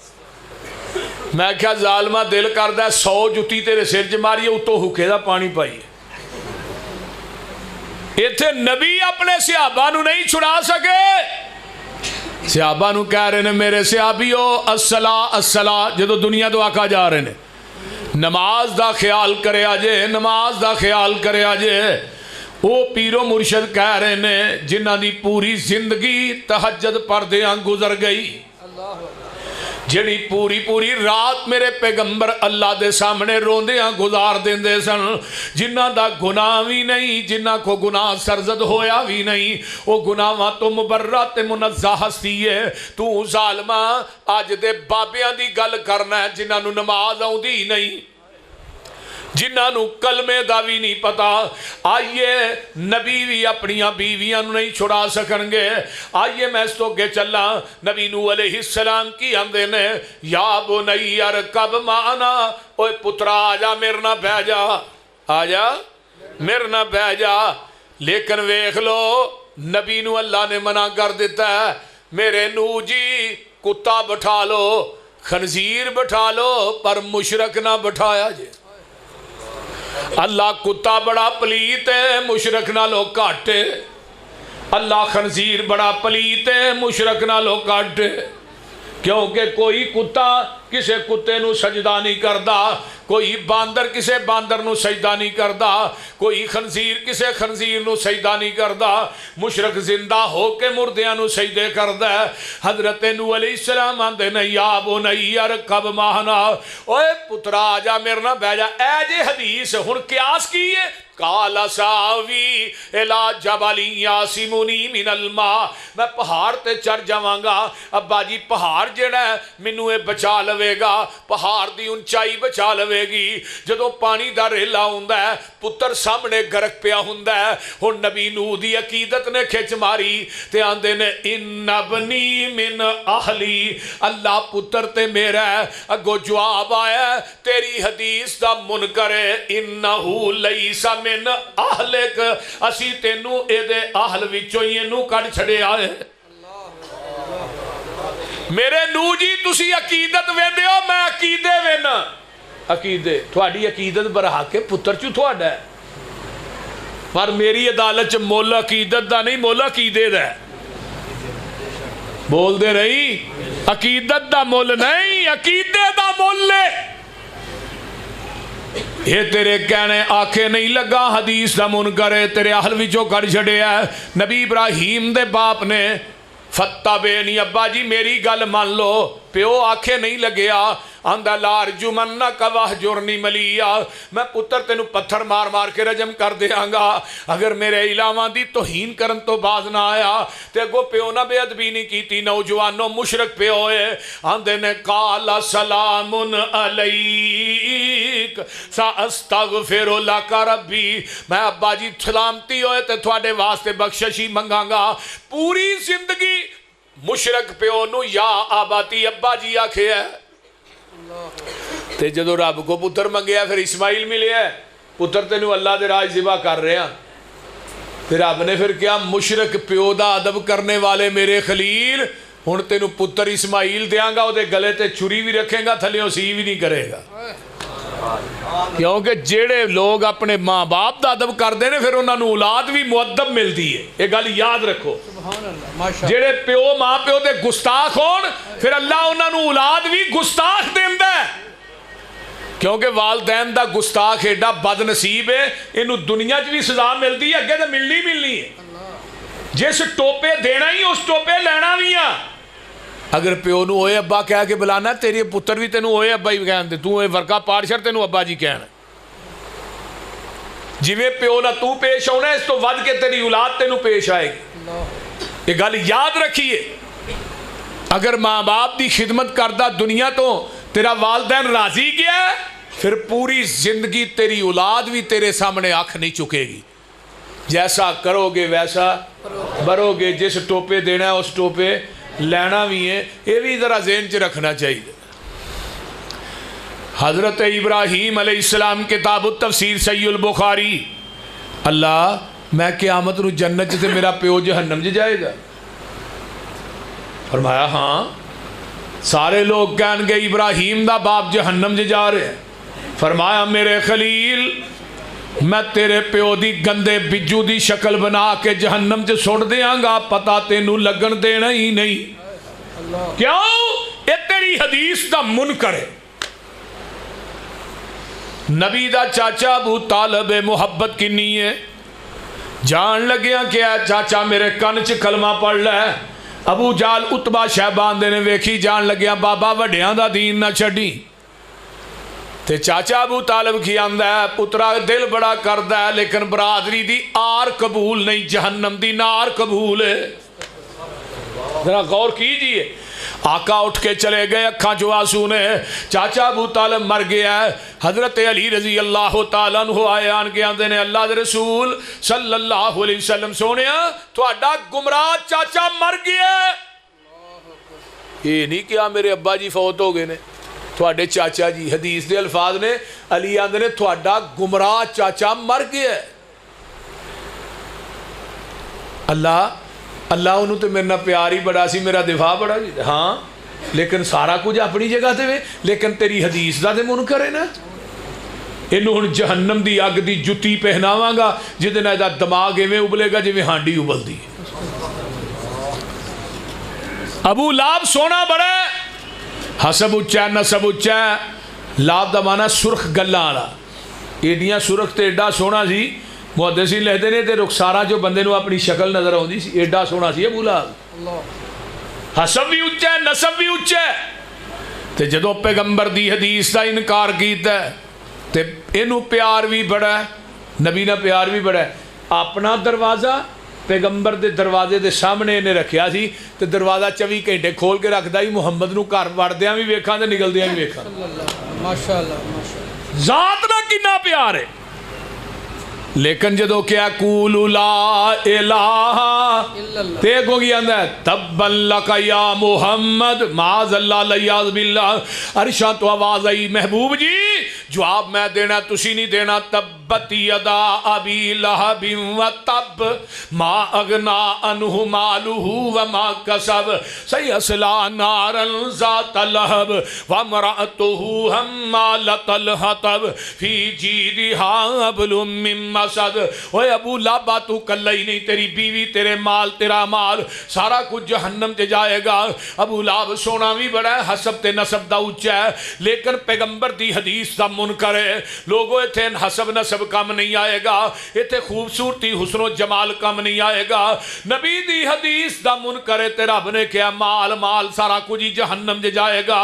میں کیا ظالمہ دل کردہ 100 جتی تیرے سر چ ماری اتو حکے دا پانی پائی ایتھے نبی اپنے صحابہ نو نہیں چھڑا سکے صحابہ نو کہہ رہے نے میرے صحابیو الصلاۃ الصلاۃ جدو دنیا تو آقا جا رہے نے نماز دا خیال کرے آجے نماز دا خیال کرے آجے وہ پیرو مرشد کہہ رہے نے جنہ دی پوری زندگی تہجد پردیاں گزر گئی جڑی پوری رات میرے پیغمبر اللہ دے سامنے روندیاں گزار دیندے سن جنہ دا گناہ بھی نہیں جنہ کو گناہ سرزد ہویا بھی نہیں وہ گناہاں تو مبرات منزہ ہستی ہے تو ظالمہ آج دے بابیاں دی گل کرنا ہے جنہ نو نماز آؤں دی نہیں جنہ نو کلمے دا بھی نہیں پتا آئیے نبی بھی اپنیاں بیویاں نو نہیں چھڑا سکن گے آئیے میں اس تو گے چلا نبی نو علیہ السلام کی آندے نے یا بنی ارکب معنا اوے پترا آجا میرنا بھیجا آجا میرنا بھیجا لیکن ویکھ لو نبی نو اللہ نے منع کر دیتا ہے میرے نو جی کتا بٹھا لو خنزیر بٹھا لو پر مشرک نہ بٹھایا جے اللہ کتا بڑا پلیت ہے مشرک نہ لو کاٹے اللہ خنزیر بڑا پلیت ہے مشرک نہ لو کاٹے کیونکہ کوئی کتا کسے کتے نو سجدہ نہیں کردا کوئی باندر کسے باندر نو سجدہ نہیں کردا کوئی خنزیر کسے خنزیر نو سجدہ نہیں کردا مشرک زندہ ہو کے مردیاں نو سجدے کردا ہے حضرت نوح علیہ السلام آندے نے یا بنی ارکب معنا اوے پترا آجا میرنا بیجا اے جے حدیث ہن قیاس کی ہے قال ساوی الی جبل یاسمنی من الماء، میں پہاڑ تے چڑھ جاواں گا ابا جی، پہاڑ جڑا ہے مینوں اے بچا لوے گا، پہاڑ دی اونچائی بچا لوے گی۔ جدوں پانی دا ریلا ہوندا ہے پتر سامنے گرک پیا ہوندا ہے، ہن نبی نوح دی عقیدت نے کھچ ماری تے آندے نے ان ابنی من اہلی، اللہ پتر تے میرا ہے۔ اگو جواب آیا تیری حدیث دا منکر ہے، انہو لیس من اہلک، اسی تینوں اے دے اہل وچوں ہی اینوں کڈ چھڑیا ہے۔ میرے نو جی تسی عقیدت ویندے ہو، میں عقیدے وینا، عقیدے تھوڑی عقیدت برحق کے پتر چو تھوڑا ہے، پر میری عدالت چ مول عقیدت دا نہیں، مول عقیدے دا ہے۔ بول دے رہی عقیدت دا مول نہیں، عقیدے دا مول لے۔ یہ تیرے کہنے آکھے نہیں لگا حدیث دا منکر ہے، تیرے اہل وچوں کر چھڑے ہے۔ نبی ابراہیم دے باپ نے فتبعنی، ابا جی میری گل مان لو، پیو آکھے نہیں لگیا آندہ لارجمنک وہجرنی ملیا، میں پتر تینوں پتھر مار مار کے رجم کر دیاں گا اگر میرے علاوہ دی توہین کرن تو باز نہ آیا۔ تے اگو پیو نہ بے ادبی نہیں کیتی، نوجوانوں مشرک پیو ہے، آندے نے قال سلام علیک ساستغفر لک ربی، میں ابا جی سلامتی ہوئے تے تھوڑے واسطے بخششی منگاں گا۔ پوری زندگی مشرک پیو نو یا آباتی ابا جی آکھے ہے، تے جدو رب کو پتر منگیا پھر اسماعیل ملے ہے، پتر تینوں اللہ دے راج ذبح کر رہے ہیں، پھر رب نے پھر کیا مشرک پیو دا ادب کرنے والے میرے خلیل، ہن تینوں پتر اسماعیل دیاں گا، او دے گلے تے چھری بھی رکھیں گا، تھلیوں سی بھی نہیں کرے گا۔ کیونکہ جیڑے لوگ اپنے ماں باپ دا ادب کر دے نے پھر انہاں نوں اولاد بھی مؤدب ملتی ہے، یہ گل یاد رکھو۔ جیڑے پیو ماں پیو دے گستاخ ہون پھر اللہ انہاں نوں اولاد بھی گستاخ دیندا ہے، کیونکہ والدین دا گستاخ ایڈا بد نصیب ہے، انہوں دنیا چ بھی سزا ملتی ہے، اگے تو ملنی ہے، جس ٹوپے دینا ہی اس ٹوپے لینا بھی ہے۔ اگر پیو نو ہوئے ابا کہہ کے بلانا، تیرے پتر بھی تینوں ہوئے ابا ہی کہن دے، تو ہوئے ورکا پاڑ شر تینوں ابا جی کہنا، جویں پیو نہ تو پیش ہونا اس تو ود کے تیری اولاد تینوں پیش آئے گی۔ یہ گل یاد رکھیے، اگر ماں باپ دی خدمت کردہ دنیا تو تیرا والدین راضی کیا ہے، پھر پوری زندگی تیری اولاد بھی تیرے سامنے آنکھ نہیں چکے گی، جیسا کرو گے ویسا برو گے، جس ٹوپے دینا ہے اس ٹوپے لینا بھی ہے، یہ بھی ذرا ذہن چ رکھنا چاہیے۔ حضرت ابراہیم علیہ السلام کتاب التفسیر صحیح البخاری، اللہ میں قیامت نو جنت سے میرا پیو جہنم جائے گا؟ فرمایا ہاں، سارے لوگ کہن گے ابراہیم دا باپ جہنم جا رہے ہیں۔ فرمایا میرے خلیل میں تیرے پیو دی گندے بجو دی شکل بنا کے جہنم سے سوڑ دیاں گا، پتہ تینوں لگن دینا ہی نہیں۔ کیوں؟ یہ تیری حدیث دا منکر ہے۔ نبی دا چاچا ابو طالب محبت کنی ہے، جان لگیا کیا چاچا میرے کن چ کلمہ پڑھ لے۔ ابو جال اتبا شہبان دے نے ویکھی، جان لگیا بابا وڈیاں دا دین نہ چھڑی، تے چاچا ابو طالب کی آندہ ہے پترا دل بڑا کردہ ہے لیکن برادری دی آر قبول نہیں، جہنم دی نار قبول ہے۔ ذرا غور کیجئے، آقا اٹھ کے چلے گئے، اکھاں جو آنسو نے، چاچا ابو طالب مر گیا ہے۔ حضرت علی رضی اللہ تعالیٰ عنہ آئے آن کے آندے نے اللہ دے رسول صلی اللہ علیہ وسلم سونیا تو اڈا گمراہ چاچا مر گیا ہے۔ یہ نہیں کیا میرے ابا جی فوت ہو گئے نے، تھوڑے چاچا جی، حدیث دے الفاظ نے، علی آندے نے تھوڑا گمراہ چاچا مر گیا ہے۔ اللہ انہوں تو میرے پیار ہی بڑا سی، میرا دفاع بڑا جی، ہاں لیکن سارا کچھ اپنی جگہ تے وے، لیکن تیری حدیث دا تے منکر ہے نا۔ انہوں ہن جہنم دی اگ دی جتی پہناواں گا جدے نہ دا دماغ ایویں ابلے گا جویں ہانڈی ابل دی۔ ابو لاب سونا بڑا ہے، حسب اچا نسب اچا، لاب دا مانا سرخ گلاں والا، ایڈیاں سرخ تے ایڈا سونا سی، محدثین لکھتے نے تے رخسارا جو بندے نو اپنی شکل نظر آتی سی، ایڈا سونا سی ابو لہب۔ حسب بھی اچا ہے، نسب بھی اچا ہے، تے جدو پیغمبر دی حدیث دا انکار کیتا ہے تے اینو پیار بھی بڑا ہے، نبی نہ پیار بھی بڑا ہے. اپنا دروازہ پیغمبر دے دروازے دے سامنے انہیں رکھیا سی تے دروازہ 24 گھنٹے کھول کے رکھدا ہی محمد نو گھر وڑدیاں بھی ویکھاں تے نکلدیاں بھی ویکھاں. ماشاءاللہ ذات نہ کنا پیار ہے. لیکن جدو کیا قولوا لا الہ تے کو کی آندا ہے تبا لک یا محمد معاذ اللہ لیاذ باللہ. عرشاں تو آواز آئی محبوب جی جواب میں دینا تسی نہیں دینا. تبت یدا ابی لہب و تب ما اغنا عنہ مالہ وما کسب سیصلی نارا ذات لہب وامرأتہ حمالۃ الحطب فی جیدہا حبل من مسد. اوے ابو لہب تو کلہ ہی نہیں، تیری بیوی تیرے مال تیرا مال سارا کچھ جہنم تے جائے گا. ابو لہب سونا بھی بڑا ہے، حسب تے نسب دا اونچا ہے، لیکن پیغمبر دی حدیث دا منکر ہے. لوگوں اتھے حسب نسب کم نہیں آئے گا، اتھے خوبصورتی حسن و جمال کم نہیں آئے گا. نبی دی حدیث دا منکر ہے تے رب نے کیا مال مال سارا کچھ ہی جہنم دے جائے گا.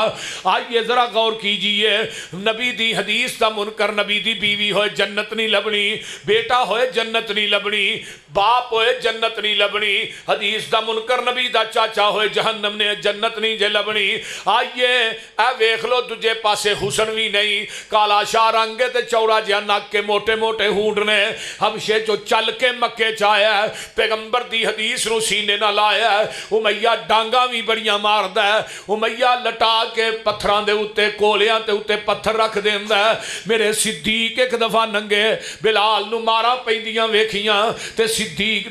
آئیے ذرا غور کیجئے، نبی دی حدیث دا منکر نبی دی بیوی ہوئے جنت نہیں لبنی، بیٹا ہوئے جنت نہیں لبنی، باپ ہوئے جنت نہیں لبنی. حدیث دا منکر نبی دا چاچا ہوئے جہنم نے جنت نہیں جے لبنی. آئیے اے ویکھ لو دجے پاسے حسن بھی نہیں، کالا شاہ رنگے تے چوڑا جہاں نک کے موٹے موٹے ہونڈ نے، حبشے جو چل کے مکے چایا ہے، پیغمبر دی حدیث نو سینے نہ لایا ہے. امیہ ڈانگاں بھی بڑیاں ماردا ہے، امیہ لٹا کے پتھران دے اتے کولیاں تے اتے پتھر رکھ دیندا ہے. میرے صدیق ایک دفعہ ننگے بلال نو مارا پیندیاں ویکھیاں تے صدیق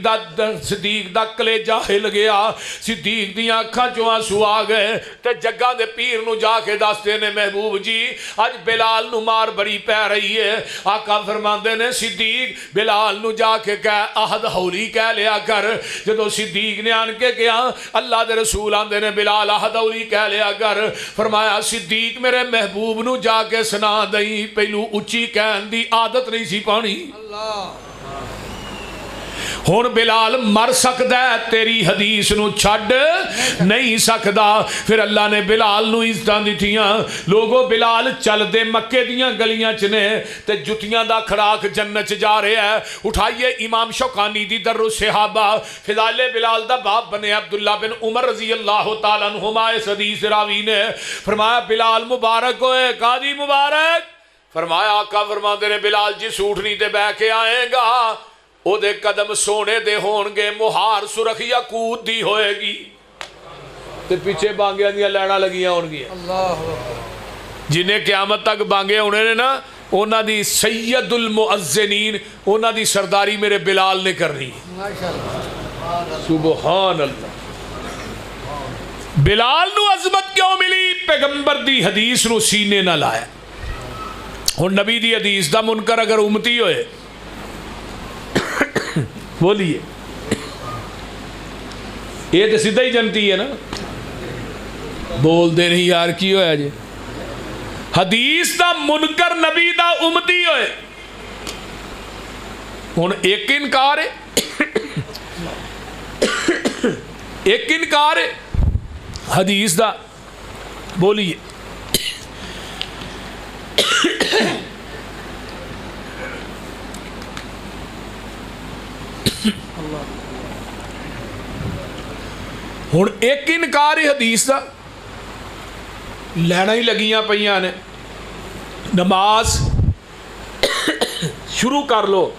دا کلیجہ ہل گیا، صدیق دیاں اکھاں چوں آنسو آ گئے تے جگہ دے پیر نو جا کے دستے نے محبوب جی اج بلال نو مار بڑی پہ رہی ہے. آقا فرماندے نے صدیق بلال نو جا کے کہہ احد ہولی کہہ لیا کر. جدو صدیق نے آن کے کیا اللہ دے رسول آندے نے بلال احد ہولی کہہ لیا کر. فرمایا صدیق میرے محبوب نو جا کے سنا دئی پہلو اچھی کہن دی عادت نہیں سی پانی. ہون بلال مر سکدا ہے تیری حدیث نو چھڈ نہیں سکدا. پھر اللہ نے بلال نو عزتاں دتیاں. لوگو بلال چل دے مکے دیاں گلیاں چ نے تے جتیاں دا کھڑاک جنت چ جا رہا ہے. اٹھائیے امام شوکانی دی در الصحابہ فضائل بلال دا باب بنے عبداللہ بن عمر رضی اللہ تعالیٰ عنہما اس حدیث راوی نے فرمایا بلال مبارک ہوئے قاضی مبارک. فرمایا آقا فرماندے نے بلال جی سوٹنی تے بہ کے آئے گا او دے قدم سونے دے ہون گے، مہار سرخ یاقوت دی ہوئے گی تے پیچھے بانگیاں دیاں لینا لگیاں ہون گی. جنہیں قیامت تک بانگے ہونے نے نا اونا دی سید المؤذنین اونا دی سرداری میرے بلال نے کرنی. سبحان اللہ. بلال نو عظمت کیوں ملی؟ پیغمبر دی حدیث نو سینے نہ لایا. اور نبی دی حدیث دا منکر اگر امتی ہوئے بولیے یہ تو سیدھا ہی جنتی ہے نا. بول دے نہیں یار کی ہویا جی. حدیث دا منکر نبی دا امتی ہوئے ہن ایک انکار ہے ایک انکار ہے حدیث دا. بولیے ہن ایک انکار حدیث دا لینا ہی لگیاں پئیاں نے. نماز شروع کر لو،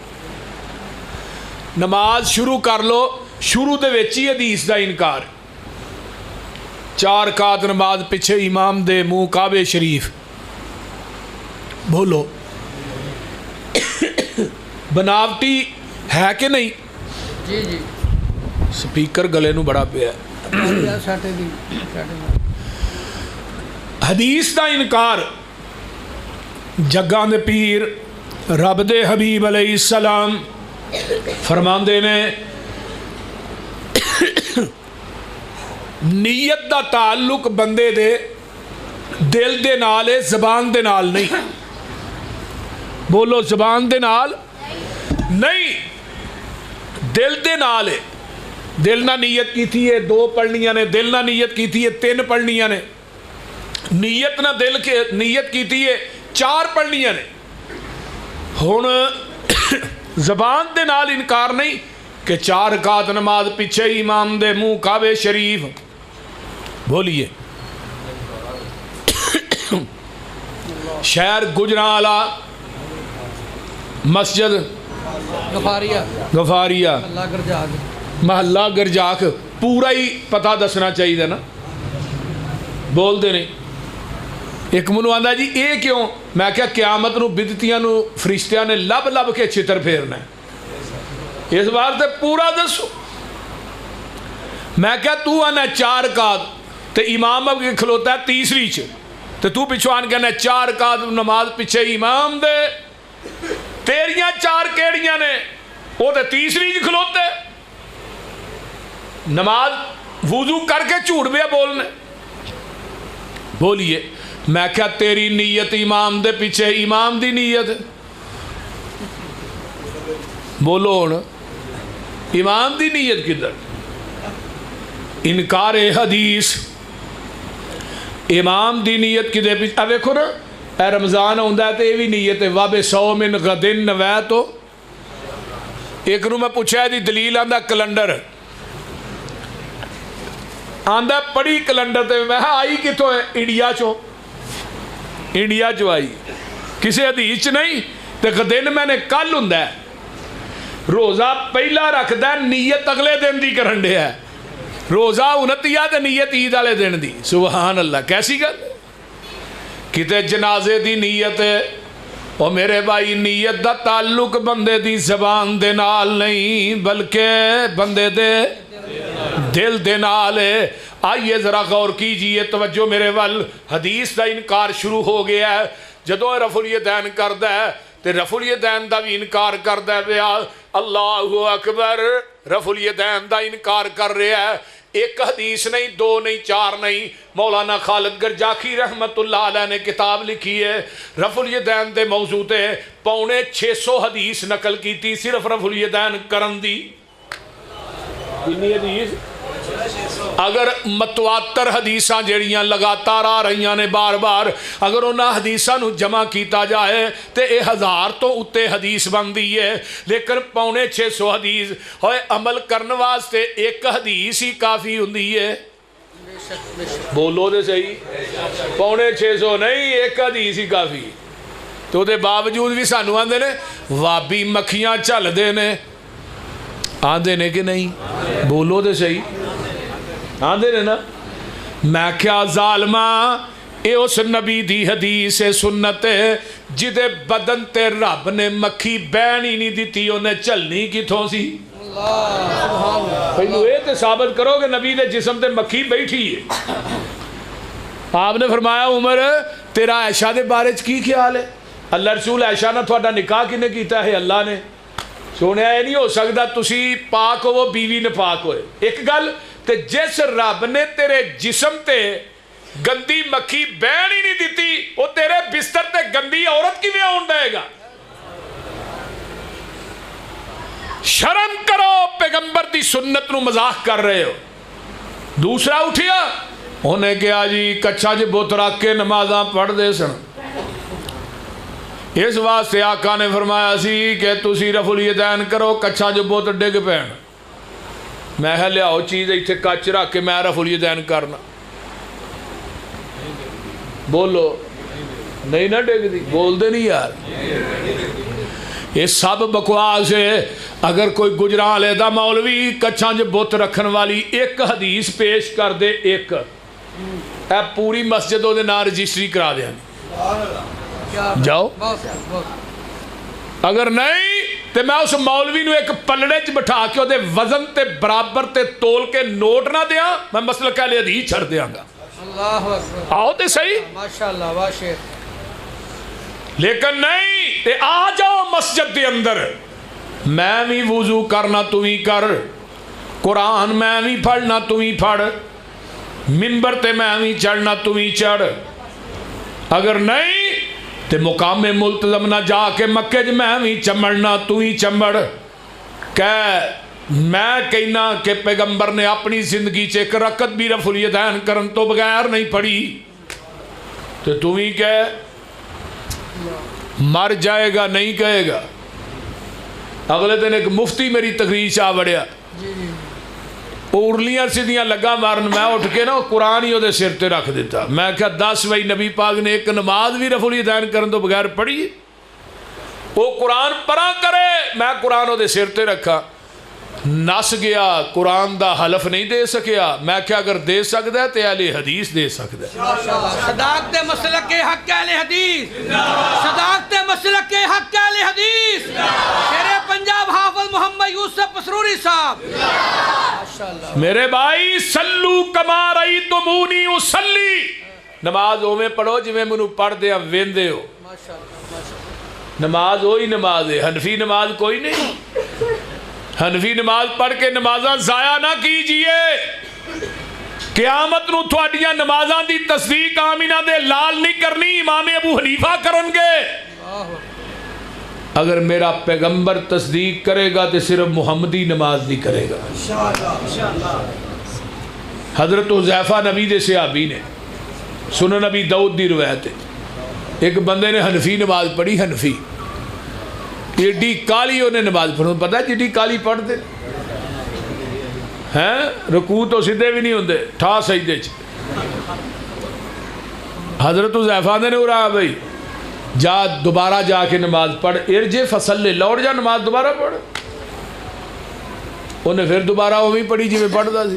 نماز شروع کر لو، شروع دے وچ ہی حدیث دا انکار. 4 رکعت نماز پیچھے امام دے منہ کعبے شریف. بولو بناوٹی ہے کہ نہیں؟ جی جی سپیکر گلے نو بڑا پیا. حدیث دا انکار جگاں دے پیر رب دے حبیب علیہ السلام فرماندے نے نیت دا تعلق بندے دے دل دے نال ہے، زبان دے نال نہیں. بولو زبان دے نال نہیں، دل دے نال ہے. دل نہ نیت کی تھی ہے 2 پڑھنیاں نے، دل نہ نیت کی تھی ہے 3 پڑھنیاں نے، نیت نہ دل کے نیت کی تھی ہے 4 پڑھنیاں نے. ہن زبان دے نال انکار نہیں کہ 4 رکعت نماز پیچھے امام دے منہ کعبے شریف. بولیے شہر گجرانوالہ مسجد غفاریہ محلہ گرجاک پورا ہی پتہ دسنا چاہیے نا. بول دے نہیں. ایک منو آندا جی اے کیوں؟ میں کہا قیامت نو بدتیاں نو فرشتیاں نے لب لب کے چھتر پھیرنا ہے. اس بار تے پورا دسو. میں کہا تو آنا 4 رکعت تے امام اب کھلوتا ہے تیسری تے تو پچھو آن کہنا 4 رکعت نماز پیچھے امام دے. تیریاں 4 کیڑیاں نے وہ تے تیسری کھلوتے. نماز وضو کر کے جھوٹ بیا بولنے. بولیے میں کیا تیری نیت امام دے پیچھے امام دی نیت. بولو ہن امام دی نیت کدھر؟ انکار حدیث. امام دی نیت کدھر پیچھے؟ اب دیکھو نا اے رمضان ہوندا ہے تے یہ بھی نیت ہے واب صوم غدن نویتو. ایک نو میں پوچھا دی دلیل آندا کیلنڈر آندا پڑھی کیلنڈر تے میں آئی کتوں ہے؟ انڈیا چو. انڈیا چو آئی کسی حدیث چ نہیں. تے غدن میں نے کل ہوندا ہے. روزہ پہلا رکھدا ہے نیت اگلے دن دی کرن دے ہے. روزہ 29 تے نیت عید والے دن دی. سبحان اللہ کیسی گل. کتے جنازے دی نیت ہے او میرے بھائی نیت دا تعلق بندے دی زبان دے نال نہیں بلکہ بندے دے دل دے نال ہے. آئیے ذرا غور کیجئے توجہ میرے ول. حدیث دا انکار شروع ہو گیا ہے. جدوں رفع الیدین کردا ہے تے رفع الیدین دا بھی انکار کردا ہے. بیا اللہ اکبر رفع الیدین دا انکار کر رہا ہے. ایک حدیث نہیں 2 نہیں 4 نہیں. مولانا خالد گرجاکی رحمت اللہ علیہ نے کتاب لکھی ہے رفع الیدین دے موضوع تے 650 حدیث نقل کیتی صرف رفع الیدین کرن دی. کتنی حدیث؟ اگر متواتر حدیثاں جڑیاں لگاتار آ رہیاں نے بار بار اگر انہاں حدیثاں نو جمع کیتا جائے تے اے 1000 تو اتے حدیث بندی ہے. لیکن 650 حدیث ہوئے عمل کرنے واسطے ایک حدیث ہی کافی ہوندی ہے. بولو دے صحیح 650 نہیں ایک حدیث ہی کافی. تو دے باوجود بھی سانو آندے نے وابی مکھیاں چل دے نے. آندے نے کہ نہیں؟ بولو دے صحیح آندے نے نا. میں کیا ظالمہ اے اس نبی دی حدیث سنت جدے بدن تے رب نے مکھی بین ہی نہیں دیتی انہیں چلنی کتھوں سی. پہلو اے تے ثابت کرو کہ نبی دے جسم تے مکھی بیٹھی ہے. آپ نے فرمایا عمر تیرا عائشہ دے بارے کی خیال ہے؟ اللہ رسول عائشہ نہ تھوڑا نکاح کنے کیتا ہے؟ اللہ نے. سونے یہ نہیں ہو سکتا تسی پاک ہو وہ بیوی نے پاک ہوئے. ایک گل تے جس رب نے تیرے جسم تے گندی مکھی بین ہی نہیں دیتی وہ تیرے بستر تے گندی عورت کی میں آن دے گا. شرم کرو پیغمبر دی سنت نو مذاق کر رہے ہو. دوسرا اٹھیا انہیں کہا جی کچھا جی بت رکھ کے نمازاں پڑھ دے سن. اس واسطے آقا نے فرمایا سی کہ تسی رفع الیدین کرو کچھا جو بت ڈگ پین. میں ہے لیاؤ چیز ایتھے کچھ رکھ کے میں رفع الیدین کرنا. بولو نہیں نہ ڈگ دی. بول دے نہیں یار. یہ سب بکواس ہے. اگر کوئی گجران لیدہ مولوی کچھاں جو بت رکھن والی ایک حدیث پیش کر دے ایک اے پوری مسجد دے نا رجسٹری کرا دیا جاؤ. اگر نہیں تو میں اس مولوی نو ایک پلڑے چ بٹھا کے دے وزن تے برابر تے تول کے نوٹ نہ دیا میں مسلک اہل حدیث چھڑ دیاں گا. آؤ تے صحیح ماشاءاللہ واہ شیخ. لیکن نہیں تے آ جاؤ مسجد دے اندر میں بھی وضو کرنا تو ہی کر قرآن میں بھی پڑھنا تو ہی پڑھ منبر تے میں بھی چڑھنا تو ہی چڑھ. اگر نہیں تے مقام ملتزم نہ جا کے مکے جو میں بھی چمڑنا تو ہی چمڑ. میں کہنا کہ پیغمبر نے اپنی زندگی چ ایک رکعت بھی رفع الیدین کرن تو بغیر نہیں پڑھی تو ہی کہے مر جائے گا نہیں کہے گا. اگلے دن ایک مفتی میری تقریر چاہ بڑھیا ارلیاں سیدیاں لگا مارن، میں اٹھ کے نا قرآن ہی وہ سر تے رکھ دیتا. میں کہا 10 بھائی نبی پاک نے ایک نماز بھی رفع الیدین کرن تو بغیر پڑھی، وہ قرآن پڑھا کرے، میں قرآن وہ سر تے رکھا. نس گیا، قرآن دا حلف نہیں دے سکیا. میں کیا اگر دے سکتا ہے تو اہل حدیث دے سکتا ہے. صداقت مسلک کے حق اہل حدیث، صداقت مسلک کے حق اہل حدیث، شیر پنجاب حافظ محمد یوسف پسروری صاحب. میرے بھائی سلو کما رأیتمونی اصلی، نماز اوویں پڑھو جویں مینوں پڑھ دے ویندے ہو. نماز وہی نماز ہے، حنفی نماز کوئی نہیں. حنفی نماز پڑھ کے نمازاں ضائع نہ کیجئے. قیامت نو تھوڑیاں نمازاں دی تصدیق آمینہ دے لال نہیں کرنی، امام ابو حنیفہ کرن گے. اگر میرا پیغمبر تصدیق کرے گا تو صرف محمدی نماز نہیں کرے گا. حضرت حذیفہ نبی دے صحابی نے، سنن نبی داؤد دی روایت ہے، ایک بندے نے حنفی نماز پڑھی. حنفی ایڈی کالی انہیں نماز پڑھو، پتہ ہے جڈی کالی پڑھ دے ہیں، رکوع تو سیدھے بھی نہیں ہوندے، ٹھا سجدے چ. حضرت حذیفہ نے رہا بھائی جا دوبارہ جا کے نماز پڑھ، ارجع فصلی، لوٹ جا نماز دوبارہ پڑھ. انہیں پھر دوبارہ اوہی پڑھی جی میں پڑھتا سی.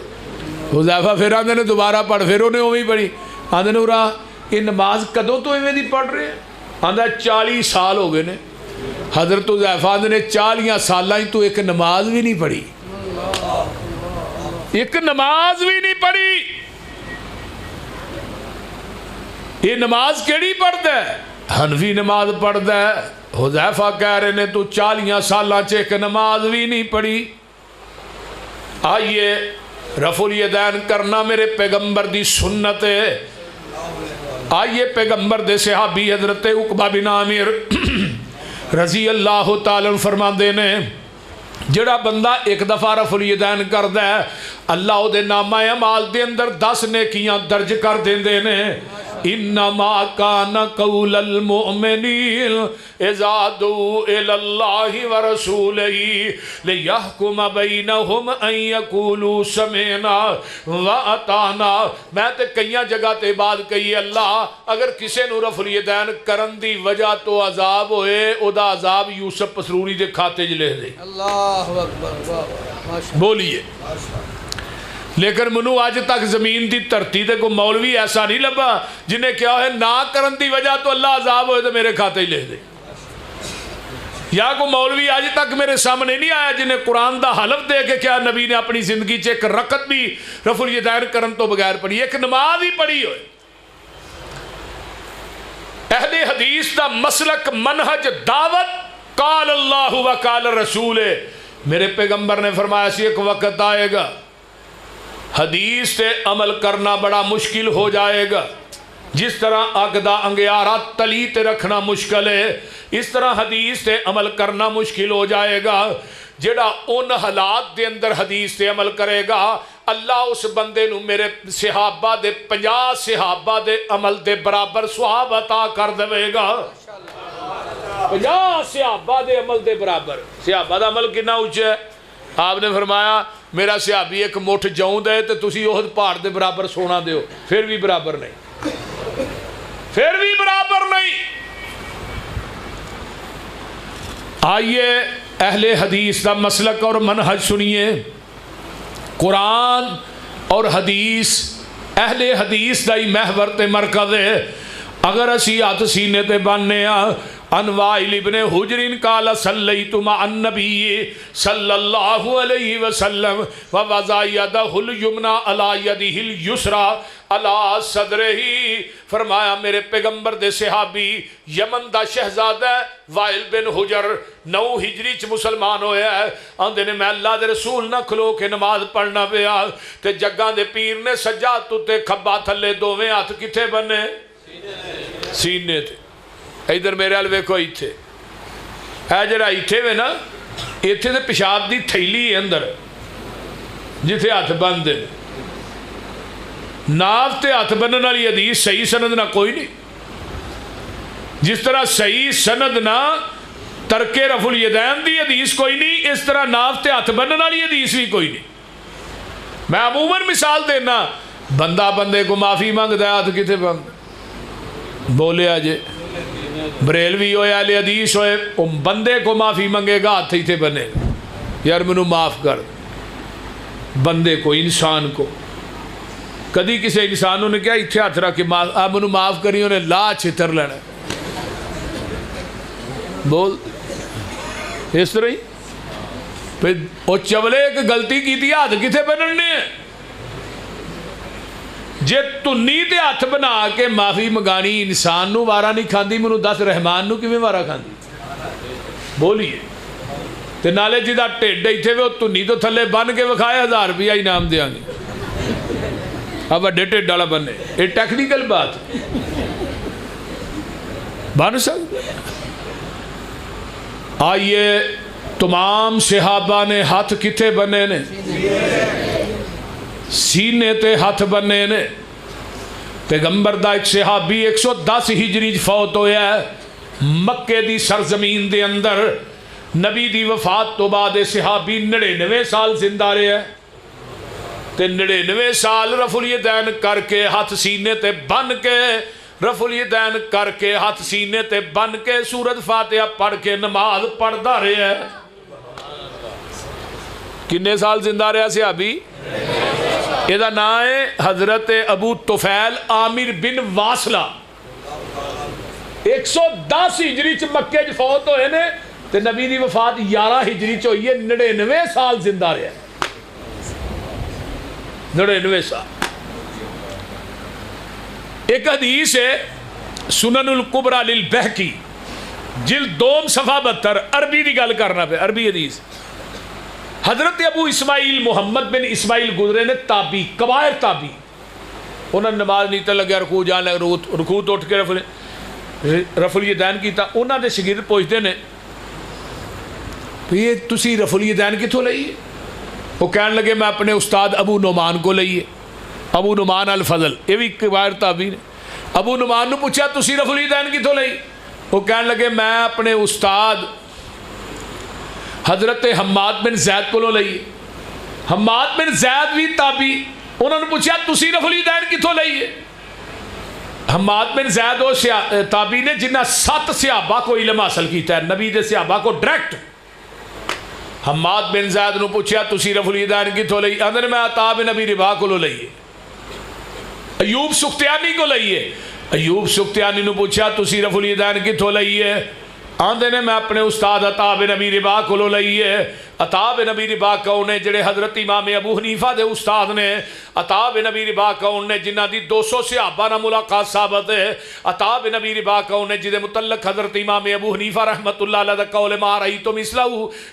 حذیفہ پھر آندے نے دوبارہ پڑھ، پھر انہیں اوہی پڑھی. آندے نے رہا یہ نماز کدوں تو ایویں دی پڑھ رہے ہیں؟ آندہ 40 سال ہو گئے نے. حضرت حذیفہ نے 40 سالاں تو ایک نماز بھی نہیں پڑھی، ایک نماز بھی نہیں پڑھی. یہ نماز کیڑی پڑھتا ہے؟ حنفی نماز پڑھتا ہے. حذیفہ کہہ رہے نے تو 40 سالاں چ ایک نماز بھی نہیں پڑھی. آئیے رفع الیدین کرنا میرے پیغمبر دی سنت ہے. آئیے پیغمبر دے صحابی حضرت عقبہ بن عامر رضی اللہ تعالیٰ فرما دینے، جڑا بندہ ایک دفعہ رفع الیدین کردا ہے اللہ او دے نامہ اعمال دے اندر 10 نیکیاں درج کر دیندے نے. انما کان قول المؤمنین اذا دعوا الی اللہ ورسولہ لیحکم بینہم ان یقولوا سمعنا واطعنا. میں تے کئیاں جگہ تے بات کہی اللہ اگر کسے نو رفع الیدین کرن دی وجہ تو عذاب ہوئے او دا عذاب یوسف پسروری دے کھاتے ج لکھ دے. اللہ اکبر. بولیے. لیکن منو آج تک زمین دی دھرتی تے کوئی مولوی ایسا نہیں لبا جنہیں کیا ہے نہ کرن دی وجہ تو اللہ عذاب ہوئے تو میرے کھاتے ہی لے دے. یا کوئی مولوی آج تک میرے سامنے نہیں آیا جنہیں قرآن دا حلف دے کہ کیا نبی نے اپنی زندگی چ ایک رکعت بھی رفع الیدین کرن تو بغیر پڑھی، ایک نماز ہی پڑھی ہوئے. اہل حدیث دا مسلک منہج دعوت قال اللہ و قال رسول. میرے پیغمبر نے فرمایا سی ایک وقت آئے گا حدیث سے عمل کرنا بڑا مشکل ہو جائے گا. جس طرح اگدا انگیارہ تلی تے رکھنا مشکل ہے اس طرح حدیث سے عمل کرنا مشکل ہو جائے گا. جڑا ان حالات دے اندر حدیث سے عمل کرے گا اللہ اس بندے نو میرے صحابہ دے 50 صحابہ دے عمل دے برابر ثواب عطا کر دے گا. 50 صحابہ دے عمل دے برابر. صحابہ دا عمل کتنا اونچا ہے؟ آپ نے فرمایا میرا صحابی ایک مٹھ جوند ہے تو تسی احد پہاڑ دے برابر سونا دیو، پھر بھی برابر نہیں، پھر بھی برابر نہیں. آئیے اہل حدیث دا مسلک اور منہج سنیے. قرآن اور حدیث اہل حدیث دا ہی محور تے مرکز ہے. اگر اسی ہاتھ سینے تے بننے عن وائل ابن حجر قال صلیت مع النبی صلی اللہ علیہ وسلم ووضع یدہ الیمنی علی یدہ الیسری علی صدرہ. فرمایا میرے پیغمبر دے صحابی یمن دا شہزادہ وائل بن حجر 9 ہجری چ مسلمان ہویا ہے. آندے نے میں اللہ دے رسول نہ کھلو کے نماز پڑھنا پیا تے جگاں دے پیر نے سجاد تے کھبا تھلے دوویں ہاتھ کتھے بنے؟ سینے تے. ادھر میرے حال ویکھو ایتھے اے جڑا ایتھے وے نا ایتھے تے پیشاب دی تھیلی اندر جتھے ہاتھ بندے ناف تے ہاتھ بنن والی حدیث صحیح سند نہ کوئی نہیں. جس طرح صحیح سند نہ ترک رفع الیدین دی حدیث کوئی نہیں، اس طرح ناف تے ہاتھ بننے والی حدیث بھی کوئی نہیں۔ میں عموماً مثال دینا، بندہ بندے کو معافی مانگتا ہے، ہاتھ کتے بند بولیا جے بریلوی ہوئے اہل حدیث ہوئے، بندے کو معافی مانگے گا، ہاتھ ہی تے بنے گا، یار مینوں معاف کر۔ بندے کو، انسان کو، کدی کسی انسانوں نے کیا اتنے ہاتھ رکھ کے آپ مینوں معاف کری، انہیں لا چھتر لینا بول اس طرح ہی۔ پھر وہ چولے ایک غلطی کی تھی، ہاتھ کتنے بننے جے تنی تے ہاتھ بنا کے معافی منگانی انسان نو وارا نہیں کھاندی، مینوں دس رحمان نو کیویں وارا کھاندی؟ بولیے تے نالے جدا ٹھڈ ایتھے وے تنی تو تھلے بن کے وکھائے 1000 روپیہ انعام دیاں گے، اب وڈے ٹھڈ والا بنے، یہ ٹیکنیکل بات بن سکتا۔ آئیے تمام صحابہ نے ہاتھ کتھے بنے نے؟ سینے تے ہاتھ بنے نے۔ پیغمبر دا ایک صحابی 110 ہجری فوت ہویا ہے مکے دی سرزمین دے اندر، نبی دی وفات تو بعد صحابی 99 سال زندہ رہے ہیں تے 99 سال رفع الیدین کر کے ہاتھ سینے تے بن کے، رفع الیدین کر کے ہاتھ سینے تے بن کے سورۃ فاتحہ پڑھ کے نماز پڑھدا رہے ہیں۔ کنے سال زندہ رہا صحابی؟ یہ نام ہے حضرت ابو طفیل عامر بن واصلہ، 110 ہجری چ مکے چ فوت ہوئے نے تے نبی دی وفات 11 ہجری چ ہوئی ہے، 99 سال زندہ رہا، 99 سال۔ ایک حدیث ہے سنن الکبریٰ للبہقی جلد 2 صفحہ 72، عربی دی گل کرنا پہ، عربی حدیث۔ حضرت ابو اسماعیل محمد بن اسماعیل گزرے نے، تابی، کبائر تابی، انہوں نے نماز نہیں تے لگیا، رکوع جان لگا، رکوع تو اٹھ کے رفع الیدین کیتا، انہوں نے شاگرد پوچھتے نے یہ تسی رفع الیدین کتھوں لئیے؟ وہ کہنے لگے میں اپنے استاد ابو نعمان کو لئیے، ابو نعمان الفضل، یہ بھی کبائر تابی نے۔ ابو نعمان نے پوچھا تسی رفع الیدین کتھوں لئی؟ وہ کہنے لگے میں اپنے استاد حضرت حماد بن زید کو لئیے۔ حماد بن زید بھی تابی، انہوں نے پوچھا تسی رفع الیدین کتھوں لئیے؟ حماد بن زید وہ تابی نے جنہ 7 صحابہ کو علم حاصل کیتا ہے، نبی دے صحابہ کو ڈائریکٹ۔ حماد بن زید نے پوچھا تسی رفع الیدین کتھوں لئیے؟ اندر میں عطا بن ابی رباح کو لئیے۔ ایوب سختیانی کو لئیے، ایوب سختیانی نے پوچھا تسی رفع الیدین کتھوں لئیے؟ آندے نے میں اپنے استاد عطا بن ابی رباح کو لئیے۔ عطا بن ابی رباح کون نے؟ جڑے حضرت امام ابو حنیفہ دے استاد نے۔ عطا بن ابی رباح کون نے؟ جنہ دی 200 صحابہ نہ ملاقات ثابت ہے۔ عطا بن ابی رباح کون نے؟ جدے متعلق حضرت امام ابو حنیفہ رحمت اللہ علیہ دا قول ما رأیت مثلہ،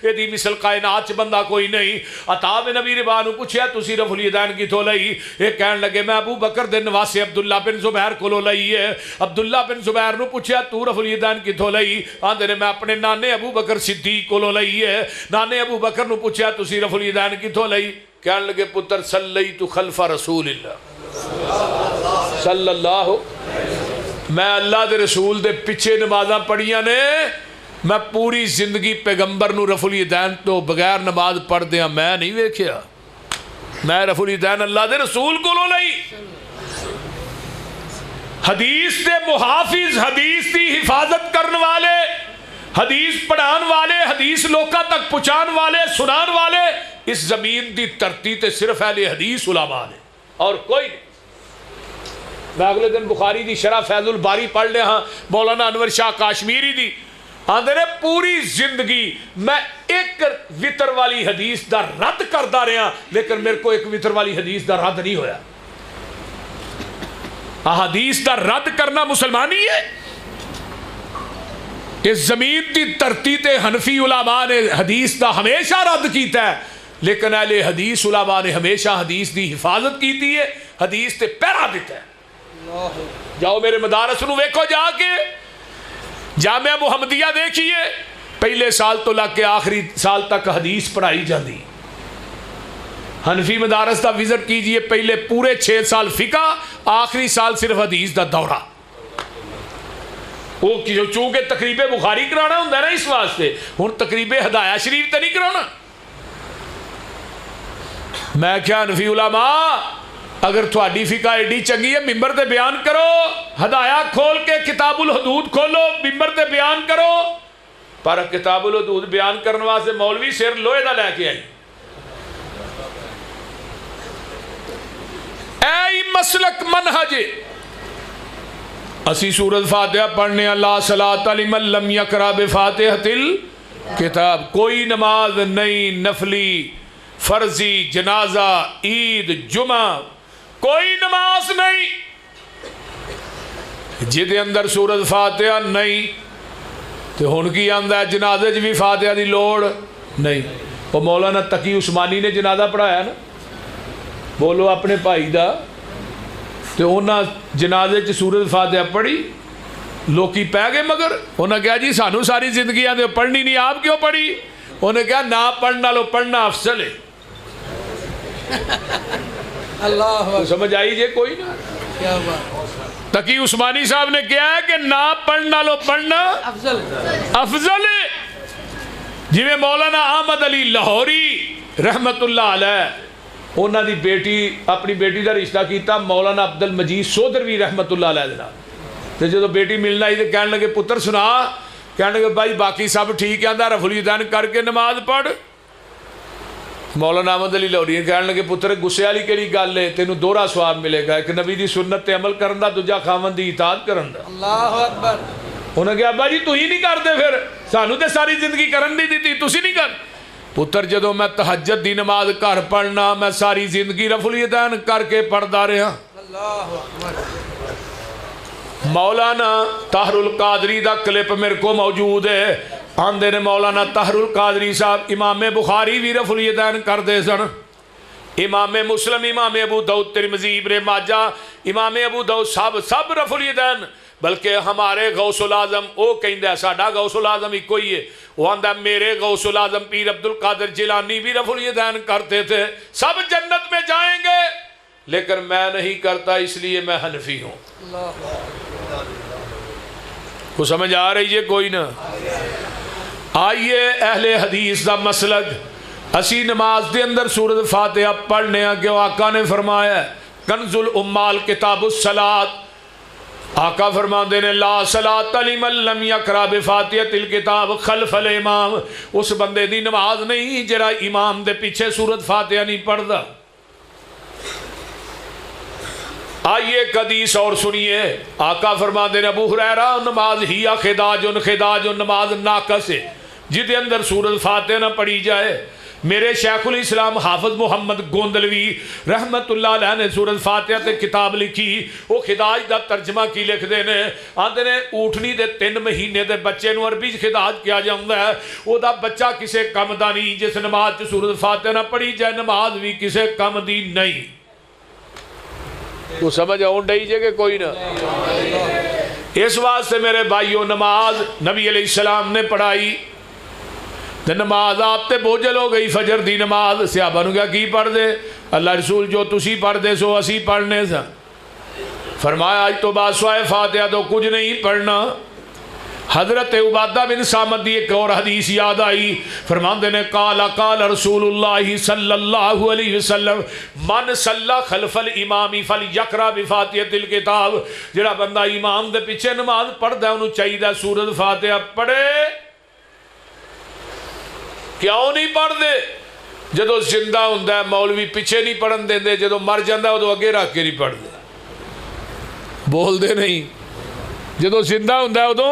اے دی مثل کائنات چ بندہ کوئی نہیں۔ عطا بن ابی رباح نو پوچھیا تسی رفع الیدین کتھوں لئی؟ اے کہن لگے میں ابو بکر دے نواسے عبداللہ بن زبیر کو لئیے۔ عبداللہ بن زبیر نو پوچھیا تو رفع الیدین کتھوں لئی؟ آندے نے میں اپنے نانے ابو بکر صدیق کو لئیے۔ نانے ابو بکر نو پوچھیا تسی رفع الیدین کتھوں لئی؟ کہن لگے پتر صلیت خلف رسول اللہ صلی اللہ، میں اللہ دے رسول دے پیچھے نمازاں پڑھیاں نے، میں پوری زندگی پیغمبر نو رفع الیدین تو بغیر نماز پڑھ دیاں میں نہیں ویکھیا، میں رفع الیدین اللہ دے رسول کو لئی۔ حدیث دے محافظ، حدیث دی حفاظت کرن والے، حدیث پڑھان والے، حدیث لوکاں تک پہنچان والے، سنان والے اس زمین دی دھرتی تے صرف اہل حدیث علماء نے اور کوئی نہیں۔ میں اگلے دن بخاری دی شرح فیض الباری پڑھ لے ہاں، مولانا انور شاہ کاشمیری دی، آندے نے پوری زندگی میں ایک وطر والی حدیث دا رد کردا رہا، لیکن میرے کو ایک وطر والی حدیث دا رد نہیں ہویا۔ حدیث دا رد کرنا مسلمانی ہے؟ اس زمین دی دھرتی تے حنفی علماء نے حدیث دا ہمیشہ رد کیتا ہے، لیکن اہل حدیث علماء نے ہمیشہ حدیث دی حفاظت کیتی ہے، حدیث تے پیرا دیتا ہے۔ جاؤ میرے مدارس نو ویکھو جا کے، جامعہ محمدیہ دیکھیے، پہلے سال تو لگ کے آخری سال تک حدیث پڑھائی جاندی۔ حنفی مدارس دا وزٹ کیجئے، پہلے پورے 6 سال فقہ، آخری سال صرف حدیث دا دورہ۔ وہ چونکہ تقریب بخاری کرانا ہوں نا اس واسطے، ہوں تقریب ہدایہ شریف تو نہیں کرانا۔ میں کیا حنفی علماء اگر تھوڑی فقہ ایڈی چنگی ہے ممبر تے بیان کرو، ہدایہ کھول کے کتاب الحدود کھولو ممبر تے بیان کرو، پر کتاب الحدود بیان کرنے واسطے مولوی سر لوہے دا لے کے آئی۔ اے مسلک منہج اسی سورۃ فاتحہ پڑھنے لا صلاۃ لمن لم یقرأ بفاتحۃ الکتاب، کوئی نماز نہیں نفلی فرضی جنازہ عید جمعہ کوئی نماز نہیں جہدے اندر سورۃ فاتحہ نہیں، تو ہن کی آندا ہے جنازے چ بھی فاتحہ دی لوڑ نہیں۔ وہ مولانا تقی عثمانی نے جنازہ پڑھایا نا، بولو اپنے بھائی دا، تو انہاں جنازے چ سورۃ فاتحہ پڑھی، لوکی پہ گئے مگر انہاں کہا جی سانو ساری زندگی آندے پڑھنی نہیں، آپ کیوں پڑھی؟ انہیں کہا نہ پڑھنا لو پڑھنا افضل ہے۔ اللہ سمجھ آئی جے کوئی نہ؟ کیا بات، تقی عثمانی صاحب نے کیا ہے کہ نہ پڑھنا لو پڑھنا افضل افضل ہے۔ جی میں مولانا احمد علی لاہوری رحمت اللہ علیہ انہاں دی بیٹی اپنی بیٹی دا رشتہ کیتا مولانا عبد المجید سودروی رحمت اللہ علیہ دے نال، تے جدوں بیٹی ملنا آئی تے کہنے لگے پتر سنا، کہنے لگے بھائی باقی سب ٹھیک ہے، آندا رفع الیدین کر کے نماز پڑھ۔ مولانا احمد علی لاہوری کہنے لگے پتر غصے والی کیڑی گل ہے، تینوں دوہرا ثواب ملے گا، ایک نبی دی سنت تے عمل کرن دا، دوجا خاوند دی اطاعت کرن دا۔ اللہ اکبر۔ انہیں کہا ابا جی تو ہی نہیں کرتے، پھر سانو تے ساری زندگی کرن نہیں دیتی، تسی نہیں کر۔ پتر جدوں میں تہجد دی نماز گھر پڑھنا، میں ساری زندگی رفع الیدین کر کے پڑھدا رہا۔ اللہ اکبر۔ مولانا طاہر القادری دا کلپ میرے کو موجود ہے، آندے نے مولانا طاہر القادری صاحب امام بخاری بھی رفع الیدین کر دے سن، امام مسلم، امام ابو داؤد ترمذی، ابن ماجہ، امام ابو داؤد سب رفع الیدین، بلکہ ہمارے غوث العظم وہ کہندا ہے ساڈا غوث العظم ایک ہی ہے، وہ آندا میرے غوث العظم پیر عبد القادر جیلانی بھی رفع الیدین کرتے تھے، سب جنت میں جائیں گے لیکن میں نہیں کرتا اس لیے میں حنفی ہوں۔ کو سمجھ آ رہی ہے کوئی نہ؟ آئیے اہل حدیث دا مسلک اسی نماز دے اندر سورۃ فاتحہ پڑھنے ہیں کہ آقا نے فرمایا ہے کنز الامال کتاب الصلاۃ، آقا فرماندے نے لا صلاۃ لمن لم یقرأ بفاتحۃ الکتاب خلف الامام، اس بندے دی نماز نہیں جڑا امام دے پیچھے سورۃ فاتحہ نہیں پڑھدا۔ آئیے ایک حدیث اور سنیے، آقا فرماندے نے ابو ہریرہ نماز ہی خداج خداج نماز ناقص ہے جدے اندر سورۃ فاتحہ نہ پڑھی جائے۔ میرے شیخ الاسلام حافظ محمد گوندلوی رحمت اللہ علیہ نے سورۃ فاتحہ تے کتاب لکھی، وہ خداج دا ترجمہ کی لکھ دے نے، آندے نے اونٹنی دے 3 مہینے دے بچے نو عربی خداج کیا جاندہ ہے، وہ دا بچہ کسے کم دا نہیں، جس نماز چ سورۃ فاتحہ نہ پڑھی جائے نماز بھی کسے کم دی نہیں۔ تو سمجھ آؤں ڈائی جے کہ کوئی نہ؟ اس واسطے میرے بھائیوں نماز نبی علیہ السلام نے پڑھائی، نماز آپ تے بوجھل ہو گئی، فجر دی نماز صحابہ نو کیا کی پڑھ دے؟ اللہ رسول جو تسی پڑھ دے سو اسی پڑھنے سا، فرمایا آج تو بعد سوائے فاتحہ تو کچھ نہیں پڑھنا۔ حضرت عبادہ بن صامت دی ایک اور حدیث یاد آئی، فرماندے نے قال رسول اللہ صلی اللہ علیہ وسلم من صلی خلف الامام فلیقرأ بفاتحۃ الکتاب، جڑا بندہ امام دے پیچھے نماز پڑھدا ہے انہوں چاہیے سورۃ فاتحہ پڑھے۔ کیوں نہیں پڑھ دے؟ جدو زندہ ہوندا ہے مولوی پیچھے نہیں پڑھن دے دے، جدو مر جاندہ ہے ادو اگے رکھ کے نہیں پڑھ دے، بول دے نہیں، جدو زندہ ہوندا ہے ادو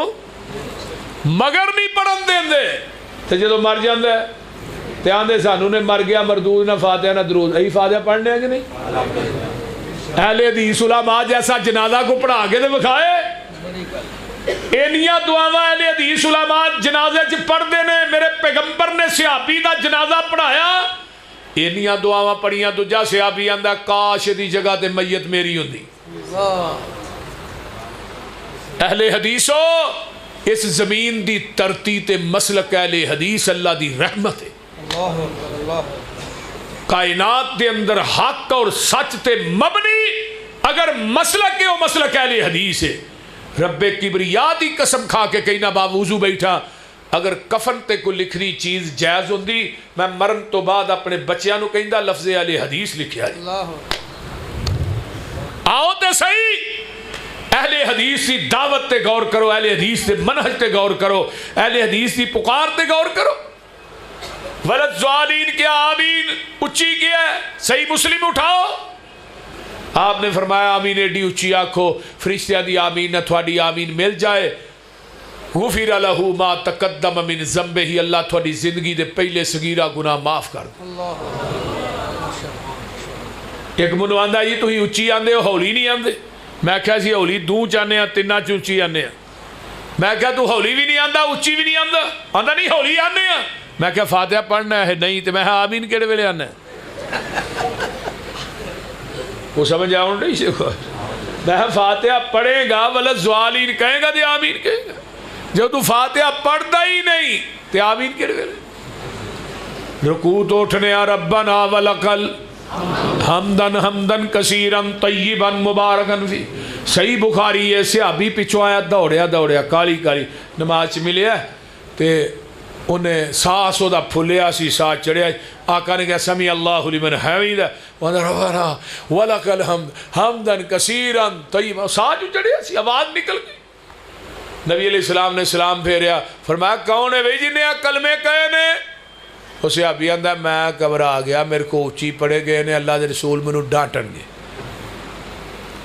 مگر نہیں پڑھن دیں دے، تو جدو مر جاندہ ہے تے آندے سانو نے مر گیا مردود نہ فاتحہ نہ درود، ای فاتحہ پڑھنے ہیں کہ نہیں؟ اہل حدیث علماء جیسا جنازہ کو پڑھا کے دے بکھائے، اینیاں دعاواں اہل حدیث علماء جنازے چ پڑھ دے نے، میرے پیغمبر نے صحابی دا جنازہ پڑھایا، اینیاں دعاواں پڑھیاں دوجا صحابی آندا کاش دی جگہ تے میت میری ہوندی۔ اہل حدیثو اس زمین دی ترتی تے مسلک اہل حدیث اللہ دی رحمت ہے، کائنات دے اندر حق اور سچ تے مبنی اگر مسلک ہے وہ مسلک اہل حدیث ہے، رب کبریا دی قسم کھا کے کہنا باوضو بیٹھا اگر کفن تے کوئی لکھنی چیز جائز ہوندی میں مرن تو بعد اپنے بچیاں نو کہندا لفظ اہل حدیث لکھیا جی آؤ تے صحیح اہل حدیث دی دعوت تے غور کرو اہل حدیث تے منہج تے غور کرو اہل حدیث دی پکار تے غور کرو ولد زوالین کیا آمین اچھی کیا ہے صحیح مسلم اٹھاؤ آپ نے فرمایا آمین ایڈی اچھی آنکھو فرشتیاں دی آمین نہ تھوڑی آمین مل جائے غفر لہو ما تقدم من ذنبہ ہی اللہ تھوڑی زندگی دے پہلے صغیرہ گناہ معاف کر ایک منو آندہ یہ تو ہی اچھی آندے ہو ہولی نہیں آندے میں کہا سی ہولی دوں چاہنے ہیں تنہ چونچی آنے ہیں میں کہا تو ہولی بھی نہیں آندہ اچھی بھی نہیں آندہ آندہ نہیں ہولی آنے ہیں میں کہا فاتحہ پڑھنا ہے نہیں تو میں آمین کیڑے ویلے آنے ہیں وہ سمجھ آؤں نہیں سے میں فاتحہ پڑھے گا ولد زوالین کہیں گا دی آمین کہیں گا جو تو فاتحہ پڑھتا ہی نہیں تے آمین کیڑے ویلے رکوع تو اٹھنے ربنا ولکل حمدن حمدن کثیرن طیبن مبارکن فی صحیح بخاری ہے صحابی پچھو آیا دوڑیا کالی نماز ملے ہے تے انہیں ساس دا پھلیا سی ساس چڑھیا آقا نے کہا سمی اللہ لمن حمید ربنا ولکل حمد حمدن کثیرن طیبن ساس جو چڑھیا سی آواز نکل گئی نبی علیہ السلام نے سلام پھیریا فرمایا کون ہے بھئی جی نے کلمے کہے نے اسے ابھی اندھا میں گھبرا گیا میرے کو اچھی پڑے گئے نے اللہ دے رسول منو ڈانٹن گے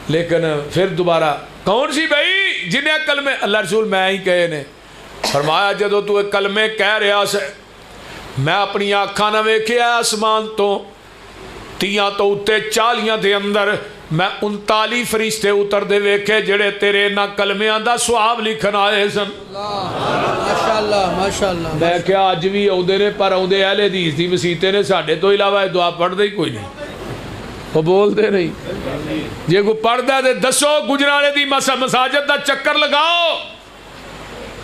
لیکن پھر دوبارہ کون سی بھئی جنہیں کلمے اللہ رسول میں ہی کہے نے فرمایا جدو تو کلمے کہہ رہا سے میں اپنی آنکھاں نہ ویکھے آسمان تو تیاں تو اتے چالیاں دے اندر میں 39 فرشتے اتر دے ویکھے جڑے تیرے نہ کلمیاں دا سواب لکھن آئے سن ماشاءاللہ میں کیا آج بھی اودے نے پر اودے اہل حدیث دی مسیتے نے ساڑھے تو علاوہ دعا پڑھ دے کوئی نہیں وہ بول دے نہیں جے کو پڑھ دے دسو گجرالے دی مساجد دا چکر لگاؤ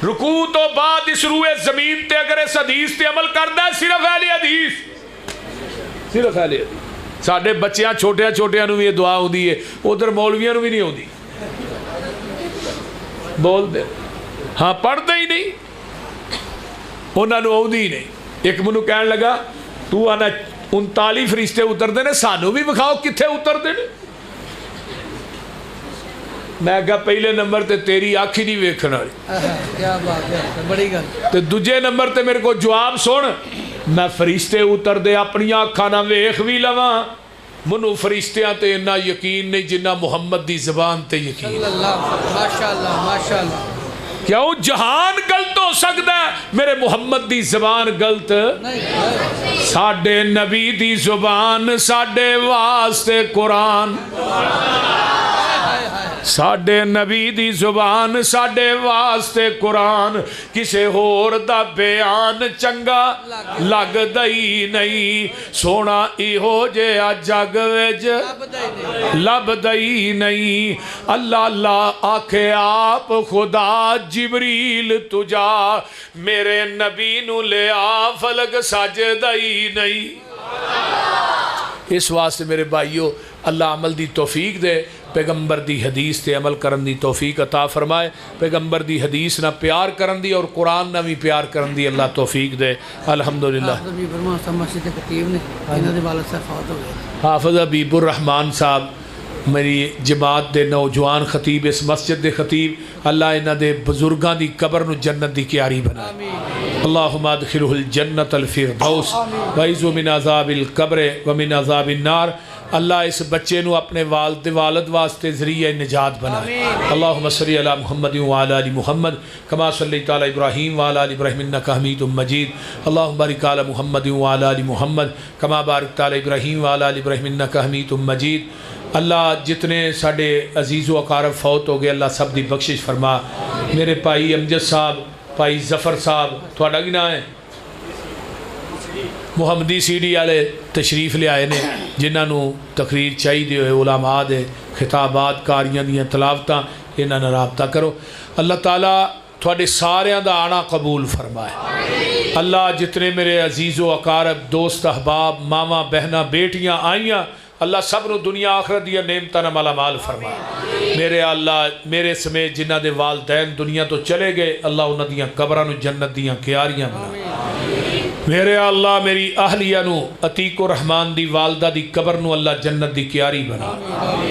رکوع تو بعد اس روئے زمین تے اگر اس حدیث تے عمل کر دے صرف اہل حدیث صرف اہل حدیث ساڑھے بچیاں چھوٹیاں نو بھی یہ دعا ہو دی ہے ادھر مولویاں نو بھی نہیں ہو دی بول دے ہاں پڑھ دے ہی نہیں انہاں نو ہو دی نہیں ایک منو کہنے لگا تو آنا 39 فرشتے اتر دے نے سانو بھی بکھاؤ کتھے اتر دے نے میں کہا پہلے نمبر تے تیری آنکھی نہیں ویکھنا کیا بات ہے بڑی گل تے دوجے نمبر تے میرے کو جواب سن میں فرشتے اتر دے اپنی آنکھاں نہ ویکھ بھی لواں منو فرشتیاں تے اتنا یقین نہیں جنہ محمد دی زبان تے یقین ماشاءاللہ کیوں جہان غلط ہو سکتا ہے میرے محمد دی زبان غلط ساڈے نبی دی زبان ساڈے واسطے قرآن ساڈے نبی دی زبان ساڈے واسطے قرآن کسے ہور دا بیان چنگا لگ دئی نہیں سونا ایہو جے جگ وچ لب دئی نہیں اللہ اللہ آکھے آپ خدا جبریل تجا میرے نبی نو لے آ فلک سج دئی نہیں اس واسطے میرے بھائیو اللہ عمل دی توفیق دے پیغمبر دی حدیث تے عمل کرن دی توفیق عطا فرمائے پیغمبر دی حدیث نہ پیار کرن دی اور قرآن نہ بھی پیار کرن دی اللہ توفیق دے الحمدللہ حافظ حبیب الرحمان صاحب میری جماعت دے نوجوان خطیب اس مسجد دے خطیب اللہ انہ دے بزرگاں دی قبر نو جنت دی کیاری بنائے اللہم ادخلہ الجنت الفردوس وعیذو من عذاب القبر ومن عذاب النار اللہ اس بچے نو اپنے والد واسطے ذریعہ نجات بنائے اللہم صلی علی محمد وعلی آل محمد کما صلیت علی ابراہیم وعلی آل ابراہیم انکا حمید مجید اللہم بارک علی محمد وعلی آل محمد کما بارکت علی ابراہیم وعلی آل ابراہیم انکا حمید مجید اللہ جتنے ساڑھے عزیز و اقارب فوت ہو گئے اللہ سب دی بخشش فرما میرے پائی امجد صاحب پائی ظفر صاحب تھوڑا کی نام ہے محمدی سی ڈی والے تشریف لے آئے نے جنہاں نو تقریر چاہیے ہوئے علماء دے خطابات کاریاں دیاں تلاوتاں انہاں نال رابطہ کرو اللہ تعالیٰ تھوڑے ساریاں دا آنا قبول فرمائے اللہ جتنے میرے عزیز و اقارب دوست احباب ماما بہنا بیٹیاں آئیاں اللہ سب نو دنیا آخرت دیا نعمتاں نال مالا مال فرما میرے اللہ میرے سمیت جنہ دے والدین دنیا تو چلے گئے اللہ انہاں دیاں قبراں نو جنت دیاں کیاریاں بنا میرے اللہ میری اہلیہ نو عتیق الرحمن دی والدہ دی قبر نو اللہ جنت دی کیاری بنا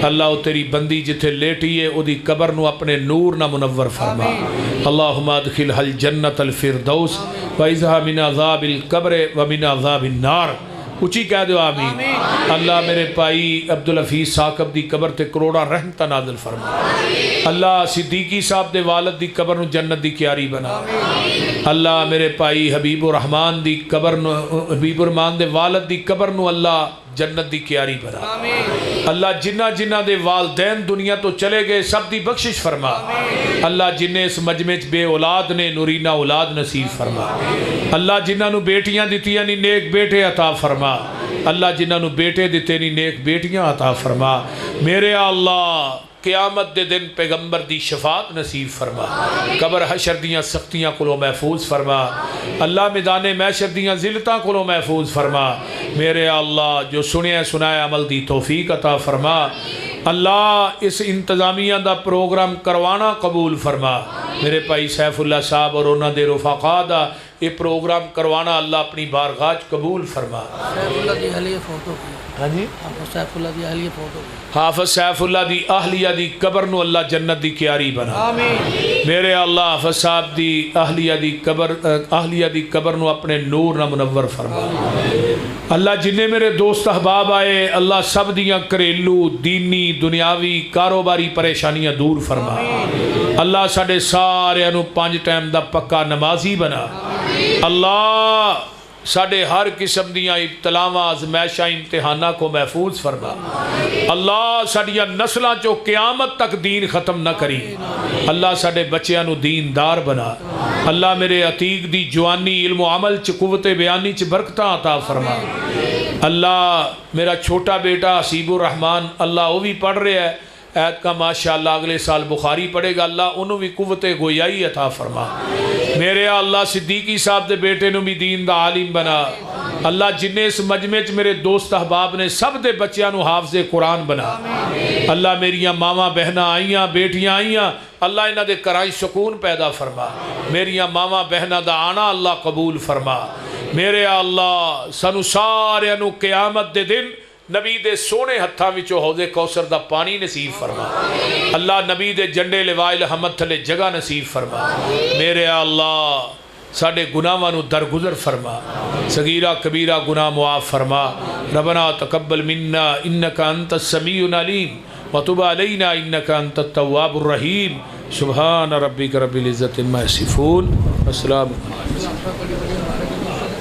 اللہ او تیری بندی جتھے لیٹی ہے او دی قبر نو اپنے نور نہ منور فرما اللہم ادخلھا الجنت الفردوس وعزھا من عذاب القبر ومن عذاب النار اچھی کہہ دو آمین اللہ میرے پائی عبدالحفیظ ثاقب دی قبر تے کروڑا رحمتہ نازل فرما اللہ صدیقی صاحب دے والد دی قبر نو جنت دی کیاری بنا اللہ میرے پائی حبیب الرحمان دی قبر نو حبیب الرحمان دے والد دی قبر نو اللہ جنت دی کیاری بنا اللہ جنہ دے والدین دنیا تو چلے گئے سب دی بخشش فرما اللہ جنہیں اس مجمع بے اولاد نے نورینہ اولاد نصیب فرما اللہ جنہ نو بیٹیاں دیتی یعنی نیک بیٹے عطا فرما اللہ جنہ نو بیٹے دیتے یعنی نیک بیٹیاں عطا فرما میرے اللہ قیامت دے دن پیغمبر دی شفاعت نصیب فرما قبر حشر دیاں سختیاں کلو محفوظ فرما اللہ میدان محشر دیاں ذلتاں کلو محفوظ فرما میرے اللہ جو سنیا سنایا عمل دی توفیق عطا فرما اللہ اس انتظامیہ دا پروگرام کروانا قبول فرما میرے بھائی سیف اللہ صاحب اور انہاں دے رفقا دا یہ پروگرام کروانا اللہ اپنی بارگاہ قبول فرما سیف اللہ دی اہلیہ فوٹو ہاں جی سیف اللہ دی اہلیہ فوٹو حافظ سیف اللہ دی اہلیہ دی قبر نو اللہ جنت دی کیاری بنا آمین میرے اللہ حافظ صاحب دی اہلیہ دی قبر نو اپنے نور نہ منور فرما اللہ جنہیں میرے دوست احباب آئے اللہ سب دیاں گھریلو دینی دنیاوی کاروباری پریشانیاں دور فرما اللہ ساڈے سارے انو 5 ٹائم دا پکا نمازی بنا اللہ ساڈے ہر قسم دیاں ابتلاواں آزمائشاں امتحانہ کو محفوظ فرما اللہ ساڈیاں نسلاں چو قیامت تک دین ختم نہ کری اللہ ساڈے بچیاں نو دیندار بنا اللہ میرے عتیق دی جوانی علم و عمل چ قوت بیانی چ برکتاں عطا فرما اللہ میرا چھوٹا بیٹا حسیب الرحمان اللہ وہ بھی پڑھ رہا ہے عید کا ماشاءاللہ اگلے سال بخاری پڑھے گا اللہ انہوں بھی قوت گویائی عطا فرما میرے اللہ صدیقی صاحب دے بیٹے نو بھی دین دا عالم بنا اللہ جنہیں اس مجمع چ میرے دوست احباب نے سب دے بچیاں نو حافظ قرآن بنا اللہ میریاں ماما بہنا آئیاں بیٹیاں آئیاں اللہ انہاں دے کرائی سکون پیدا فرما میریاں ماما بہنا دا آنا اللہ قبول فرما میرے اللہ سانو سارے انو قیامت دے دن نبی دے سونے ہتھاں وچوں حوض کوثر دا پانی نصیب فرما اللہ نبی دے جنڈے لوائے الحمد تھلے جگہ نصیب فرما میرے اللہ ساڑھے گناہاں نو درگزر فرما صغیرہ کبیرہ گناہ معاف فرما ربنا تقبل منا انکا انت السمیع العلیم وتب علینا انکا انت التواب الرحیم سبحان ربک رب العزت عما یصفون السلام علیکم